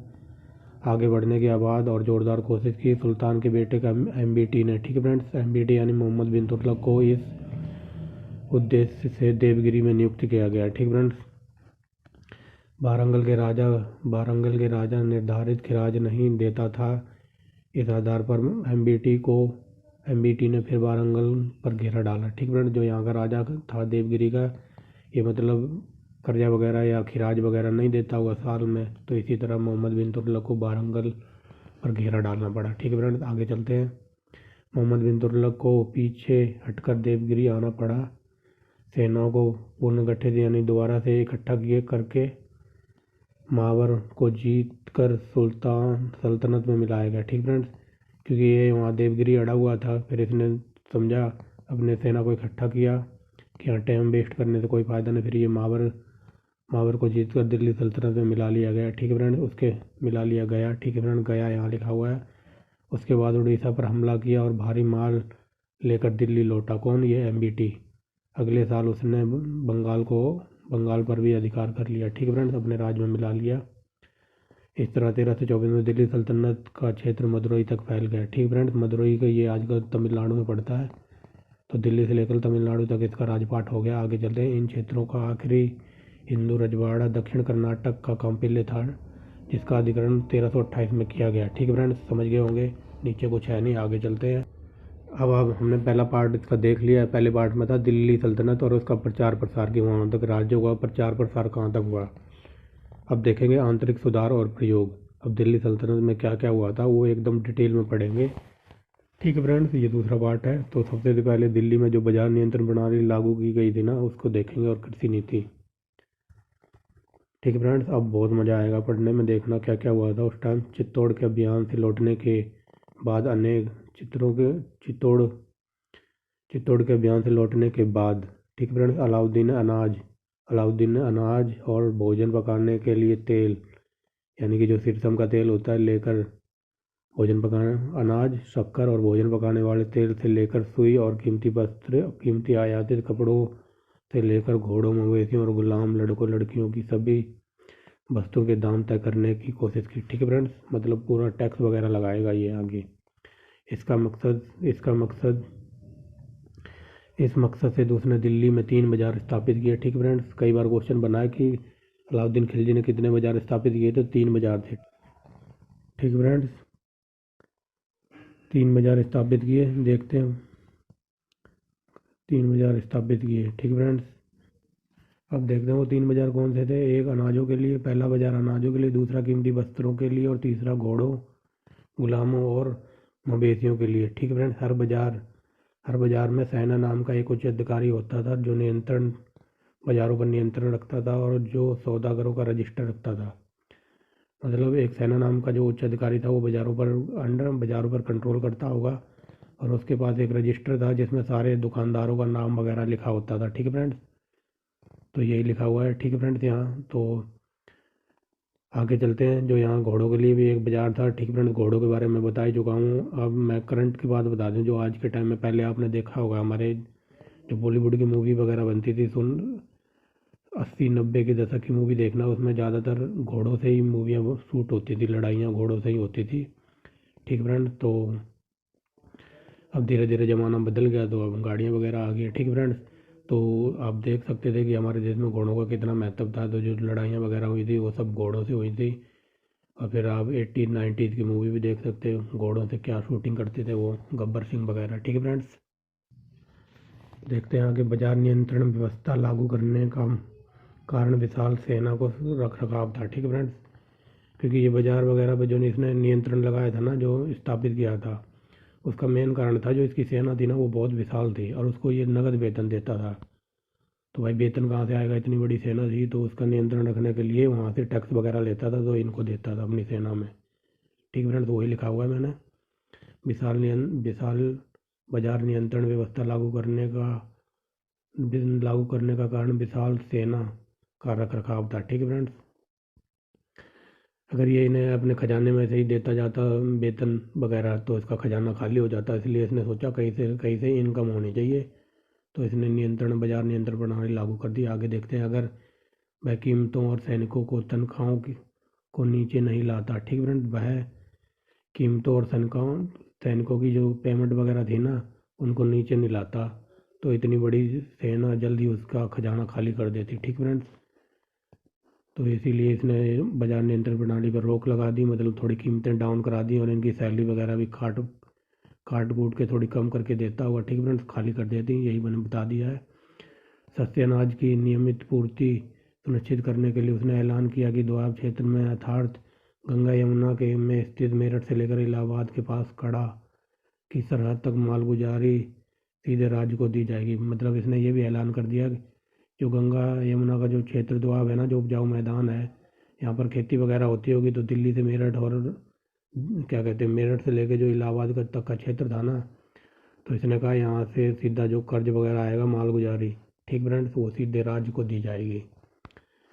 आगे बढ़ने की आबाद और ज़ोरदार कोशिश की सुल्तान के बेटे का MBT ने। ठीक है फ्रेंड्स, MBT यानी मोहम्मद बिन तुगलक को इस उद्देश्य से देवगिरी में नियुक्त किया गया। ठीक फ्रेंड्स, वारंगल के राजा निर्धारित खिराज नहीं देता था। इस आधार पर MBT ने फिर वारंगल पर घेरा डाला। ठीक फ्रेंड्स, जो यहाँ का राजा था देवगिरी का, ये मतलब कर्जा वगैरह या खिराज वगैरह नहीं देता हुआ साल में, तो इसी तरह मोहम्मद बिन तुगलक को वारंगल पर घेरा डालना पड़ा। ठीक है फ्रेंड्स, आगे चलते हैं। मोहम्मद बिन तुगलक को पीछे हटकर देवगिरी आना पड़ा। सेनाओं को पुनर्गठित यानी दोबारा से इकट्ठा करके मावर को जीत कर सल्तनत में मिलाया गया। ठीक फ्रेंड्स, क्योंकि ये वहाँ देवगिरी अड़ा हुआ था, फिर इसने समझा, अपने सेना को इकट्ठा किया कि यहाँ टाइम वेस्ट करने से कोई फ़ायदा नहीं, फिर ये मावर को जीत कर दिल्ली सल्तनत में मिला लिया गया। ठीक है फ्रेंड, उसके मिला लिया गया। ठीक है फ्रेंड, गया यहाँ लिखा हुआ है। उसके बाद उड़ीसा पर हमला किया और भारी माल लेकर दिल्ली लौटा। कौन? ये MBT। अगले साल उसने बंगाल पर भी अधिकार कर लिया। ठीक है फ्रेंड्स, अपने राज्य में मिला लिया। इस तरह 1324 में दिल्ली सल्तनत का क्षेत्र मदुरई तक फैल गया। ठीक फ्रेंड्स, मदुरई का ये आजकल तमिलनाडु में पड़ता है, तो दिल्ली से लेकर तमिलनाडु तक इसका राजपाट हो गया। आगे चलते हैं। इन क्षेत्रों का आखिरी हिंदू रजवाड़ा दक्षिण कर्नाटक का कौंपिल्य था, जिसका अधिग्रहण 1328 में किया गया। ठीक है फ्रेंड्स, समझ गए होंगे, नीचे कुछ है नहीं। आगे चलते हैं। अब हमने पहला पार्ट इसका देख लिया है। पहले पार्ट में था दिल्ली सल्तनत और उसका प्रचार प्रसार की, वहाँ तक राज्य हुआ, प्रचार प्रसार कहाँ तक हुआ। अब देखेंगे आंतरिक सुधार और प्रयोग। अब दिल्ली सल्तनत में क्या क्या हुआ था वो एकदम डिटेल में पढ़ेंगे। ठीक है फ्रेंड्स, ये दूसरा पार्ट है। तो सबसे पहले दिल्ली में जो बाजार नियंत्रण प्रणाली लागू की गई थी ना, उसको देखेंगे, और कृषि नीति। ठीक है फ्रेंड्स, अब बहुत मज़ा आएगा पढ़ने में, देखना क्या क्या हुआ था उस टाइम। चित्तौड़ के अभियान से लौटने के बाद अनेक चित्तौड़ के अभियान से लौटने के बाद, ठीक है फ्रेंड्स, अलाउद्दीन ने अनाज और भोजन पकाने के लिए तेल, यानी कि जो सिरसम का तेल होता है, लेकर भोजन पकाने, अनाज, शक्कर और भोजन पकाने वाले तेल से लेकर सुई और कीमती वस्त्र, कीमती आयातित कपड़ों से लेकर घोड़ों, मवेशियों और गुलाम लड़कों लड़कियों की सभी वस्तुओं के दाम तय करने की कोशिश की। ठीक है फ्रेंड्स, मतलब पूरा टैक्स वगैरह लगाएगा ये आगे। इस मकसद से उसने दिल्ली में 3 बाजार स्थापित किए। ठीक है फ्रेंड्स, कई बार क्वेश्चन बना है कि अलाउद्दीन खिलजी ने कितने बाजार स्थापित किए, तो 3 बाजार थे। ठीक है फ्रेंड्स, 3 बाजार स्थापित किए, देखते हैं 3 बाजार स्थापित किए। ठीक है फ्रेंड्स, अब देखते हैं वो 3 बाजार कौन से थे। एक अनाजों के लिए, पहला बाजार अनाजों के लिए, दूसरा कीमती वस्त्रों के लिए, और तीसरा घोड़ों, गुलामों और मवेशियों के लिए। ठीक है फ्रेंड्स, हर बाजार में सेना नाम का एक उच्च अधिकारी होता था, जो बाजारों पर नियंत्रण रखता था और जो सौदागरों का रजिस्टर रखता था। मतलब एक सेना नाम का जो उच्च अधिकारी था, वो बाजारों पर कंट्रोल करता होगा, और उसके पास एक रजिस्टर था जिसमें सारे दुकानदारों का नाम वगैरह लिखा होता था। ठीक है फ्रेंड्स, तो यही लिखा हुआ है। ठीक है फ्रेंड्स, यहाँ तो आगे चलते हैं। जो यहाँ घोड़ों के लिए भी एक बाजार था। ठीक है फ्रेंड्स, घोड़ों के बारे में बता ही चुका हूँ। अब मैं करंट की बात बता दूँ, जो आज के टाइम में, पहले आपने देखा होगा हमारे जो बॉलीवुड की मूवी वगैरह बनती थी 80-90 के दशक की मूवी देखना, उसमें ज़्यादातर घोड़ों से ही मूवियाँ शूट होती थी, लड़ाइयाँ घोड़ों से ही होती थी। ठीक है फ्रेंड्स, तो अब धीरे धीरे ज़माना बदल गया, तो अब गाड़ियाँ वगैरह आ गई। ठीक है फ्रेंड्स, तो आप देख सकते थे कि हमारे देश में घोड़ों का कितना महत्व था। तो जो लड़ाइयाँ वगैरह हुई थी वो सब घोड़ों से हुई थी। और फिर आप 80-90 की मूवी भी देख सकते हो, घोड़ों से क्या शूटिंग करते थे वो, गब्बर सिंह वगैरह। ठीक है फ्रेंड्स, देखते हैं आगे। बाजार नियंत्रण व्यवस्था लागू करने का कारण विशाल सेना को रख रखाव था। ठीक है फ्रेंड्स, क्योंकि ये बाजार वगैरह पर जो इसने नियंत्रण लगाया था ना, जो स्थापित किया था, उसका मेन कारण था जो इसकी सेना थी ना, वो बहुत विशाल थी, और उसको ये नगद वेतन देता था। तो भाई वेतन कहाँ से आएगा, इतनी बड़ी सेना थी, तो उसका नियंत्रण रखने के लिए वहाँ से टैक्स वगैरह लेता था, तो इनको देता था अपनी सेना में। ठीक है फ्रेंड्स, वही लिखा हुआ है मैंने। विशाल बाजार नियंत्रण व्यवस्था लागू करने का कारण विशाल सेना का रख रखाव था। ठीक है फ्रेंड्स, अगर ये इन्हें अपने खजाने में से ही देता जाता वेतन वगैरह, तो इसका खजाना खाली हो जाता। इसलिए इसने सोचा कहीं से इनकम होनी चाहिए, तो इसने बाजार नियंत्रण प्रणाली लागू कर दी। आगे देखते हैं। अगर वह कीमतों और सैनिकों को को नीचे नहीं लाता। ठीक फ्रेंड्स, वह कीमतों और सैनिकों की जो पेमेंट वगैरह थी ना, उनको नीचे नहीं लाता, तो इतनी बड़ी सेना जल्द ही उसका खजाना खाली कर देती। ठीक फ्रेंड्स, तो इसीलिए इसने बाजार नियंत्रण प्रणाली पर रोक लगा दी, मतलब थोड़ी कीमतें डाउन करा दी और इनकी सैलरी वगैरह भी काट कूट के थोड़ी कम करके देता हुआ, ठीक फ्रेंड्स, खाली कर देती। यही मैंने बता दिया है। सस्ते अनाज की नियमित पूर्ति सुनिश्चित करने के लिए उसने ऐलान किया कि दोआब क्षेत्र में अर्थात गंगा यमुना के में स्थित मेरठ से लेकर इलाहाबाद के पास कड़ा की सरहद तक मालगुजारी सीधे राज्य को दी जाएगी। मतलब इसने ये भी ऐलान कर दिया कि जो गंगा यमुना का जो क्षेत्र दोआब है ना, जो उपजाऊ मैदान है, यहाँ पर खेती वगैरह होती होगी, तो दिल्ली से मेरठ और क्या कहते हैं, मेरठ से लेके जो इलाहाबाद तक का क्षेत्र था ना, तो इसने कहा यहाँ से सीधा जो कर्ज वगैरह आएगा मालगुजारी, ठीक फ्रेंड्स, वो सीधे राज्य को दी जाएगी।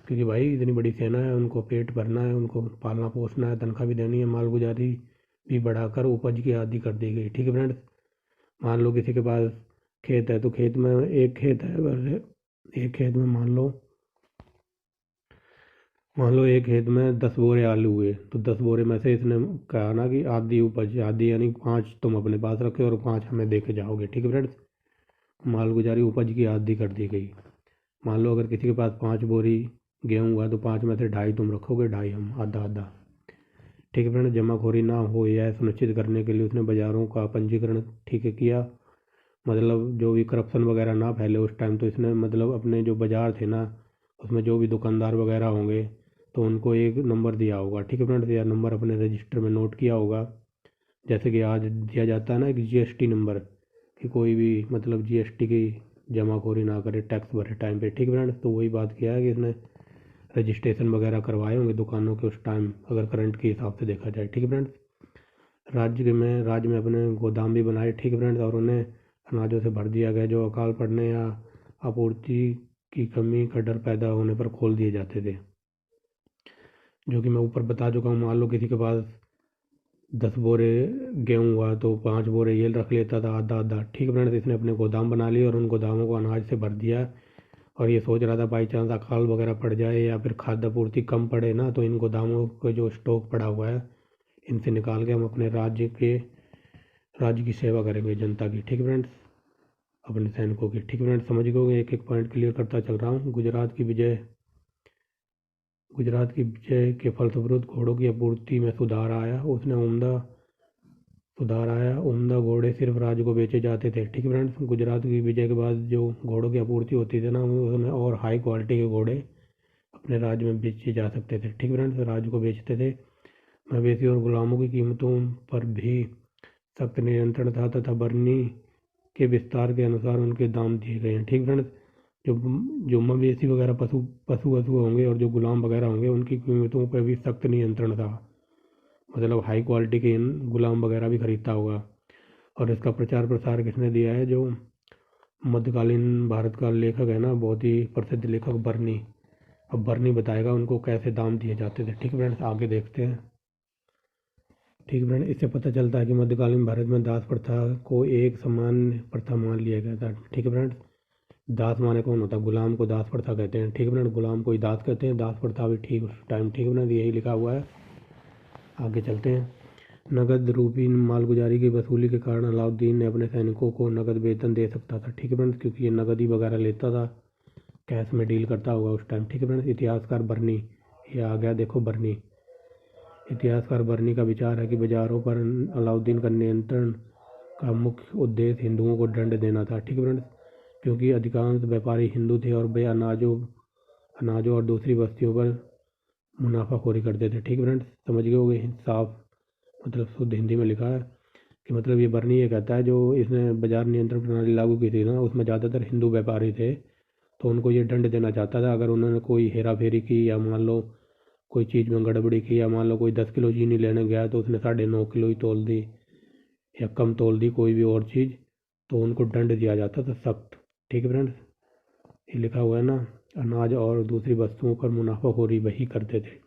क्योंकि भाई इतनी बड़ी सेना है, उनको पेट भरना है, उनको पालना पोसना है, तनख्वाह भी देनी है, मालगुजारी भी बढ़ाकर उपज की आदि कर दी गई। ठीक है फ्रेंड्स, मान लो किसी के पास खेत है, तो खेत में एक खेत है, एक खेत में मान लो एक खेत में 10 बोरे आलू हुए, तो 10 बोरे में से इसने कहा ना कि आधी उपज, आधी यानी 5 तुम अपने पास रखे और 5 हमें दे के जाओगे। ठीक है फ्रेंड्स, मालगुजारी उपज की आधी कर दी गई। मान लो अगर किसी के पास 5 बोरी गेहूँ हुआ, तो 5 में से 2.5 तुम रखोगे, 2.5 हम, आधा आधा। ठीक है फ्रेंड्स, जमाखोरी ना हो यह सुनिश्चित करने के लिए उसने बाज़ारों का पंजीकरण ठीक किया, मतलब जो भी करप्शन वगैरह ना फैले उस टाइम, तो इसने मतलब अपने जो बाज़ार थे ना, उसमें जो भी दुकानदार वगैरह होंगे, तो उनको एक नंबर दिया होगा। ठीक है फ्रेंड्स, यह नंबर अपने रजिस्टर में नोट किया होगा, जैसे कि आज दिया जाता है ना एक जीएसटी नंबर, कि कोई भी मतलब जीएसटी की जमाखोरी ना करे, टैक्स भरे टाइम पे। ठीक है फ्रेंड्स, तो वही बात किया है कि इसने रजिस्ट्रेशन वगैरह करवाए होंगे दुकानों के उस टाइम, अगर करंट के हिसाब से देखा जाए। ठीक है फ्रेंड्स, राज्य में अपने गोदाम भी बनाए। ठीक है फ्रेंड्स, और उन्हें अनाजों से भर दिया गया, जो अकाल पड़ने या आपूर्ति की कमी का डर पैदा होने पर खोल दिए जाते थे, जो कि मैं ऊपर बता चुका हूँ। मान लो किसी के पास 10 बोरे गेहूँ हुआ, तो 5 बोरे ये रख लेता था, आधा आधा। ठीक है फ्रेंड्स, इसने अपने गोदाम बना लिए और उन गोदामों को अनाज से भर दिया, और ये सोच रहा था बाई चांस अकाल वगैरह पड़ जाए या फिर खाद्य आपूर्ति कम पड़े ना, तो इन गोदामों का जो स्टॉक पड़ा हुआ है, इनसे निकाल के हम अपने राज्य की सेवा करेंगे, जनता की। ठीक है फ्रेंड्स, अपने सैनिकों की। ठीक है फ्रेंड्स, समझ गए, एक एक पॉइंट क्लियर करता चल रहा हूँ। गुजरात की विजय के फलस्वरूप घोड़ों की आपूर्ति में सुधार आया। उम्दा घोड़े सिर्फ राज्य को बेचे जाते थे। ठीक है फ्रेंड्स, गुजरात की विजय के बाद जो घोड़ों की आपूर्ति होती थी ना, उसमें और हाई क्वालिटी के घोड़े अपने राज्य में बेचे जा सकते थे। ठीक है फ्रेंड्स, राज्य को बेचते थे। मवेशी और गुलामों की कीमतों पर भी सख्त नियंत्रण था, तथा बर्नी के विस्तार के अनुसार उनके दाम दिए गए हैं। ठीक फ्रेंड्स, जो जो मवेशी वगैरह पशु वशु होंगे और जो गुलाम वगैरह होंगे, उनकी कीमतों पर भी सख्त नियंत्रण था, मतलब हाई क्वालिटी के गुलाम वगैरह भी खरीदता होगा। और इसका प्रचार प्रसार किसने दिया है? जो मध्यकालीन भारत का लेखक है ना, बहुत ही प्रसिद्ध लेखक बर्नी। अब बर्नी बताएगा उनको कैसे दाम दिए जाते थे। ठीक है फ्रेंड्स, आगे देखते हैं। ठीक है फ्रेंड, इससे पता चलता है कि मध्यकालीन भारत में दास प्रथा को एक सामान्य प्रथा मान लिया गया था। ठीक है फ्रेंड्स, दास माने कौन होता है? गुलाम को दास प्रथा कहते हैं। ठीक है फ्रेंड, गुलाम को ही दास कहते हैं, दास प्रथा भी ठीक उस टाइम। ठीक है फ्रेंड, यही लिखा हुआ है। आगे चलते हैं। नगद रूपी मालगुजारी की वसूली के कारण अलाउद्दीन ने अपने सैनिकों को नगद वेतन दे सकता था। ठीक है फ्रेंड्स, क्योंकि ये नगद ही वगैरह लेता था, कैश में डील करता होगा उस टाइम। ठीक है फ्रेंड्स, इतिहासकार बर्नी, ये आ गया देखो बर्नी। इतिहासकार बर्नी का विचार है कि बाजारों पर अलाउद्दीन का नियंत्रण का मुख्य उद्देश्य हिंदुओं को दंड देना था। ठीक है फ्रेंड्स, क्योंकि अधिकांश व्यापारी हिंदू थे और वे अनाजों और दूसरी वस्तुओं पर मुनाफाखोरी करते थे। ठीक है फ्रेंड्स, समझ गए होगे, साफ मतलब शुद्ध हिंदी में लिखा है कि मतलब ये बर्नी ये कहता है, जो इसने बाजार नियंत्रण प्रणाली लागू की थी ना, उसमें ज़्यादातर हिंदू व्यापारी थे, तो उनको ये दंड देना चाहता था अगर उन्होंने कोई हेरा फेरी की, या मान लो कोई चीज़ में गड़बड़ी की, या मान लो कोई 10 किलो चीनी लेने गया तो उसने 9.5 किलो ही तोल दी या कम तोल दी कोई भी और चीज़, तो उनको दंड दिया जाता था सख्त। ठीक है फ्रेंड्स, ये लिखा हुआ है ना, अनाज और दूसरी वस्तुओं पर मुनाफाखोरी वही करते थे।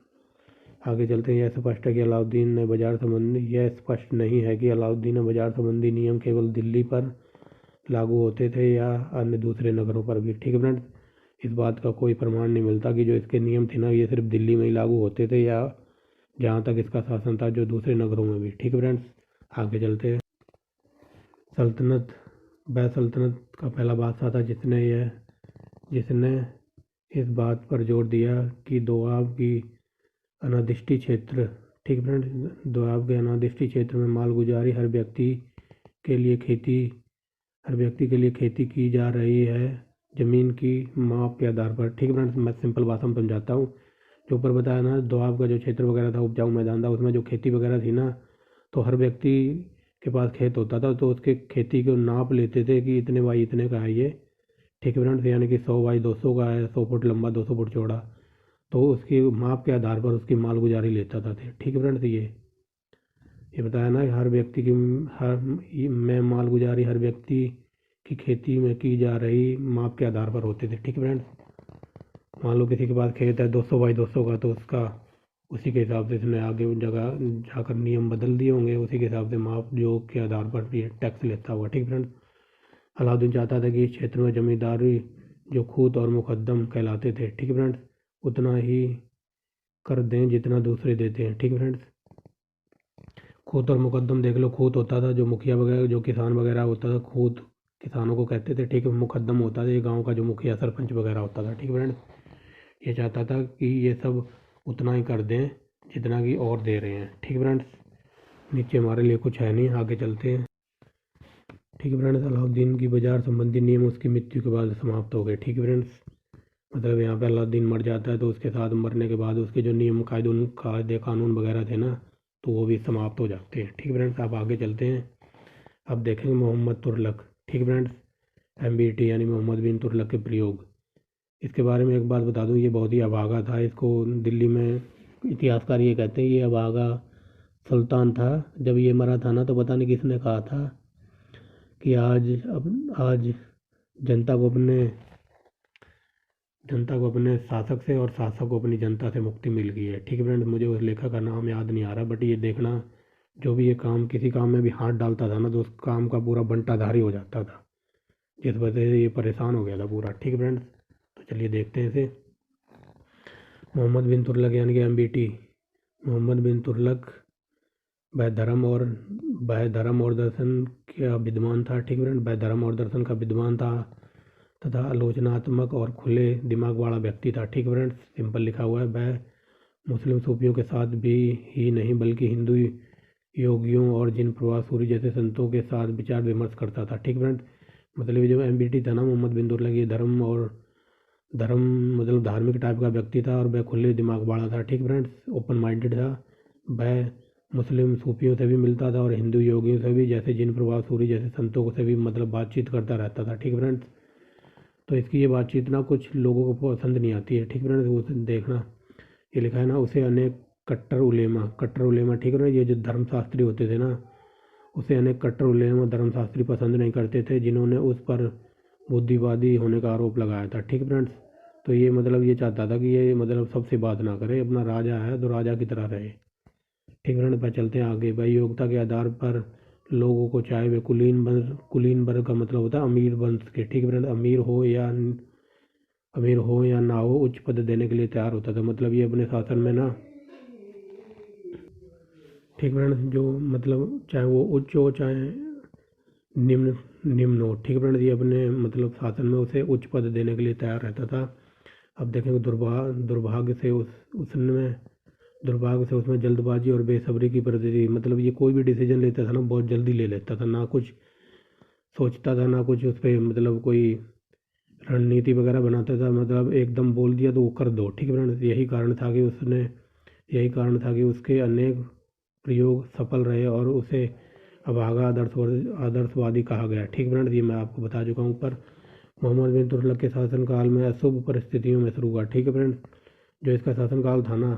आगे चलते हैं। यह स्पष्ट नहीं है कि अलाउद्दीन ने बाजार संबंधी नियम केवल दिल्ली पर लागू होते थे या अन्य दूसरे नगरों पर भी। ठीक है फ्रेंड्स, इस बात का कोई प्रमाण नहीं मिलता कि जो इसके नियम थे ना, ये सिर्फ दिल्ली में ही लागू होते थे या जहाँ तक इसका शासन था, जो दूसरे नगरों में भी। ठीक है फ्रेंड्स, आगे चलते हैं। सल्तनत। वह सल्तनत का पहला बादशाह था जिसने इस बात पर जोर दिया कि दोआब की अनादिष्टि क्षेत्र, ठीक फ्रेंड्स, दोआब के अनादिष्टि क्षेत्र में मालगुजारी हर व्यक्ति के लिए खेती की जा रही है, ज़मीन की माप के आधार पर। ठीक है फ्रेंड्स, मैं सिंपल भाषा में समझाता हूँ। जो ऊपर बताया ना, दोआब का जो क्षेत्र वगैरह था, उपजाऊ मैदान था, उसमें जो खेती वगैरह थी ना, तो हर व्यक्ति के पास खेत होता था, तो उसके खेती को नाप लेते थे कि इतने बाई इतने का है ये। ठीक है फ्रेंड्स, यानी कि 100 बाई 200 का है, 100 फुट लंबा, 200 फुट चौड़ा, तो उसकी माप के आधार पर उसकी मालगुजारी लेता था। ठीक है फ्रेंड्स, ये बताया ना, हर व्यक्ति की मालगुजारी हर व्यक्ति की खेती में की जा रही माप के आधार पर होते थे। ठीक है फ्रेंड्स, मान लो किसी के पास खेत है 200 बाई 200 का, तो उसका उसी के हिसाब से इसने आगे जगह जाकर नियम बदल दिए होंगे, उसी के हिसाब से माप जो के आधार पर ये टैक्स लेता हुआ। ठीक फ्रेंड्स, अलाउद्दीन चाहता था कि इस क्षेत्र में जमींदारी जो खूत और मुकद्दम कहलाते थे, ठीक है फ्रेंड्स, उतना ही कर दें जितना दूसरे देते हैं। ठीक है फ्रेंड्स, खूत और मुकद्दम देख लो। खूत होता था जो मुखिया वगैरह, जो किसान वगैरह होता था, खूत किसानों को कहते थे। ठीक है, मुकद्दम होता था ये गाँव का जो मुखिया सरपंच वगैरह होता था। ठीक है फ्रेंड्स, ये चाहता था कि ये सब उतना ही कर दें जितना कि और दे रहे हैं। ठीक है फ्रेंड्स, नीचे हमारे लिए कुछ है नहीं, आगे चलते हैं। ठीक है फ्रेंड्स, अलाउद्दीन की बाजार संबंधी नियम उसकी मृत्यु के बाद समाप्त हो गए। ठीक है फ्रेंड्स, मतलब यहाँ पे अलाउद्दीन मर जाता है तो उसके साथ मरने के बाद उसके जो नियम कायदे कानून वगैरह थे ना, तो वो भी समाप्त हो जाते हैं। ठीक है फ्रेंड्स, आप आगे चलते हैं। अब देखेंगे मोहम्मद तुगलक। ठीक है फ्रेंड्स, MBT यानी मोहम्मद बिन तुगलक के प्रयोग। इसके बारे में एक बात बता दूं, ये बहुत ही अभागा था। इसको दिल्ली में इतिहासकार ये कहते हैं ये अभागा सुल्तान था। जब ये मरा था ना, तो पता नहीं किसने कहा था कि आज जनता को अपने शासक से और शासक को अपनी जनता से मुक्ति मिल गई है। ठीक है फ्रेंड्स, मुझे उस लेखक का नाम याद नहीं आ रहा, बट ये देखना, जो भी ये काम किसी काम में भी हाथ डालता था ना, तो उस काम का पूरा बंटाधारी हो जाता था, जिस वजह से ये परेशान हो गया था पूरा। ठीक है फ्रेंड्स, तो चलिए देखते हैं इसे। मोहम्मद बिन तुगलक यानी कि MBT, मोहम्मद बिन तुगलक वह धर्म और दर्शन का विद्वान था। ठीक है, वह धर्म और दर्शन का विद्वान था तथा आलोचनात्मक और खुले दिमाग वाला व्यक्ति था। ठीक है फ्रेंड्स, सिंपल लिखा हुआ है। वह मुस्लिम सूफियों के साथ भी ही नहीं बल्कि हिंदू योगियों और जिन प्रवासूरी जैसे संतों के साथ विचार विमर्श करता था। ठीक फ्रेंड्स, मतलब ये जो MBT था ना, मोहम्मद बिन तुगलक, ये धर्म मतलब धार्मिक टाइप का व्यक्ति था और वह खुले दिमाग वाला था। ठीक फ्रेंड्स, ओपन माइंडेड था। वह मुस्लिम सूफियों से भी मिलता था और हिंदू योगियों से भी, जैसे जिन प्रवासूरी जैसे संतों से भी मतलब बातचीत करता रहता था। ठीक फ्रेंड्स, तो इसकी ये बातचीत ना कुछ लोगों को पसंद नहीं आती है। ठीक फ्रेंड्स, वो देखना, ये लिखा है ना, उसे अनेक कट्टर उलेमा, ठीक है ना, ये जो धर्मशास्त्री होते थे ना, उसे अनेक कट्टर उलेमा धर्मशास्त्री पसंद नहीं करते थे, जिन्होंने उस पर बुद्धिवादी होने का आरोप लगाया था। ठीक फ्रेंड्स, तो ये मतलब ये चाहता था कि ये मतलब सबसे बात ना करे, अपना राजा है तो राजा की तरह रहे। ठीक फ्रेंड्स, पर चलते हैं आगे। भाई, योग्यता के आधार पर लोगों को, चाहे वे कुलीन वर्ग का मतलब होता है अमीर वंश के, ठीक फ्रेंड्स, अमीर हो या ना हो, उच्च पद देने के लिए तैयार होता था। मतलब ये अपने शासन में ना, ठीक फ्रेंड्स, जो मतलब चाहे वो उच्च हो चाहे निम्न हो, ठीक फ्रेंड्स, ये अपने मतलब शासन में उसे उच्च पद देने के लिए तैयार रहता था। अब देखेंगे दुर्भाग्य से उसमें जल्दबाजी और बेसब्री की प्रवृत्ति। मतलब ये कोई भी डिसीजन लेता था ना, बहुत जल्दी ले लेता था, ना कुछ सोचता था, ना कुछ उस पर मतलब कोई रणनीति वगैरह बनाता था। मतलब एकदम बोल दिया तो वो कर दो। ठीक है फ्रेंड्स, यही कारण था कि उसके अनेक प्रयोग सफल रहे और उसे अभागा आदर्शवादी कहा गया। ठीक फ्रेंड्स, ये मैं आपको बता चुका हूँ। पर मोहम्मद बिन तुगलक के शासनकाल में अशुभ परिस्थितियों में शुरू हुआ। ठीक है फ्रेंड्स, जो इसका शासनकाल था ना,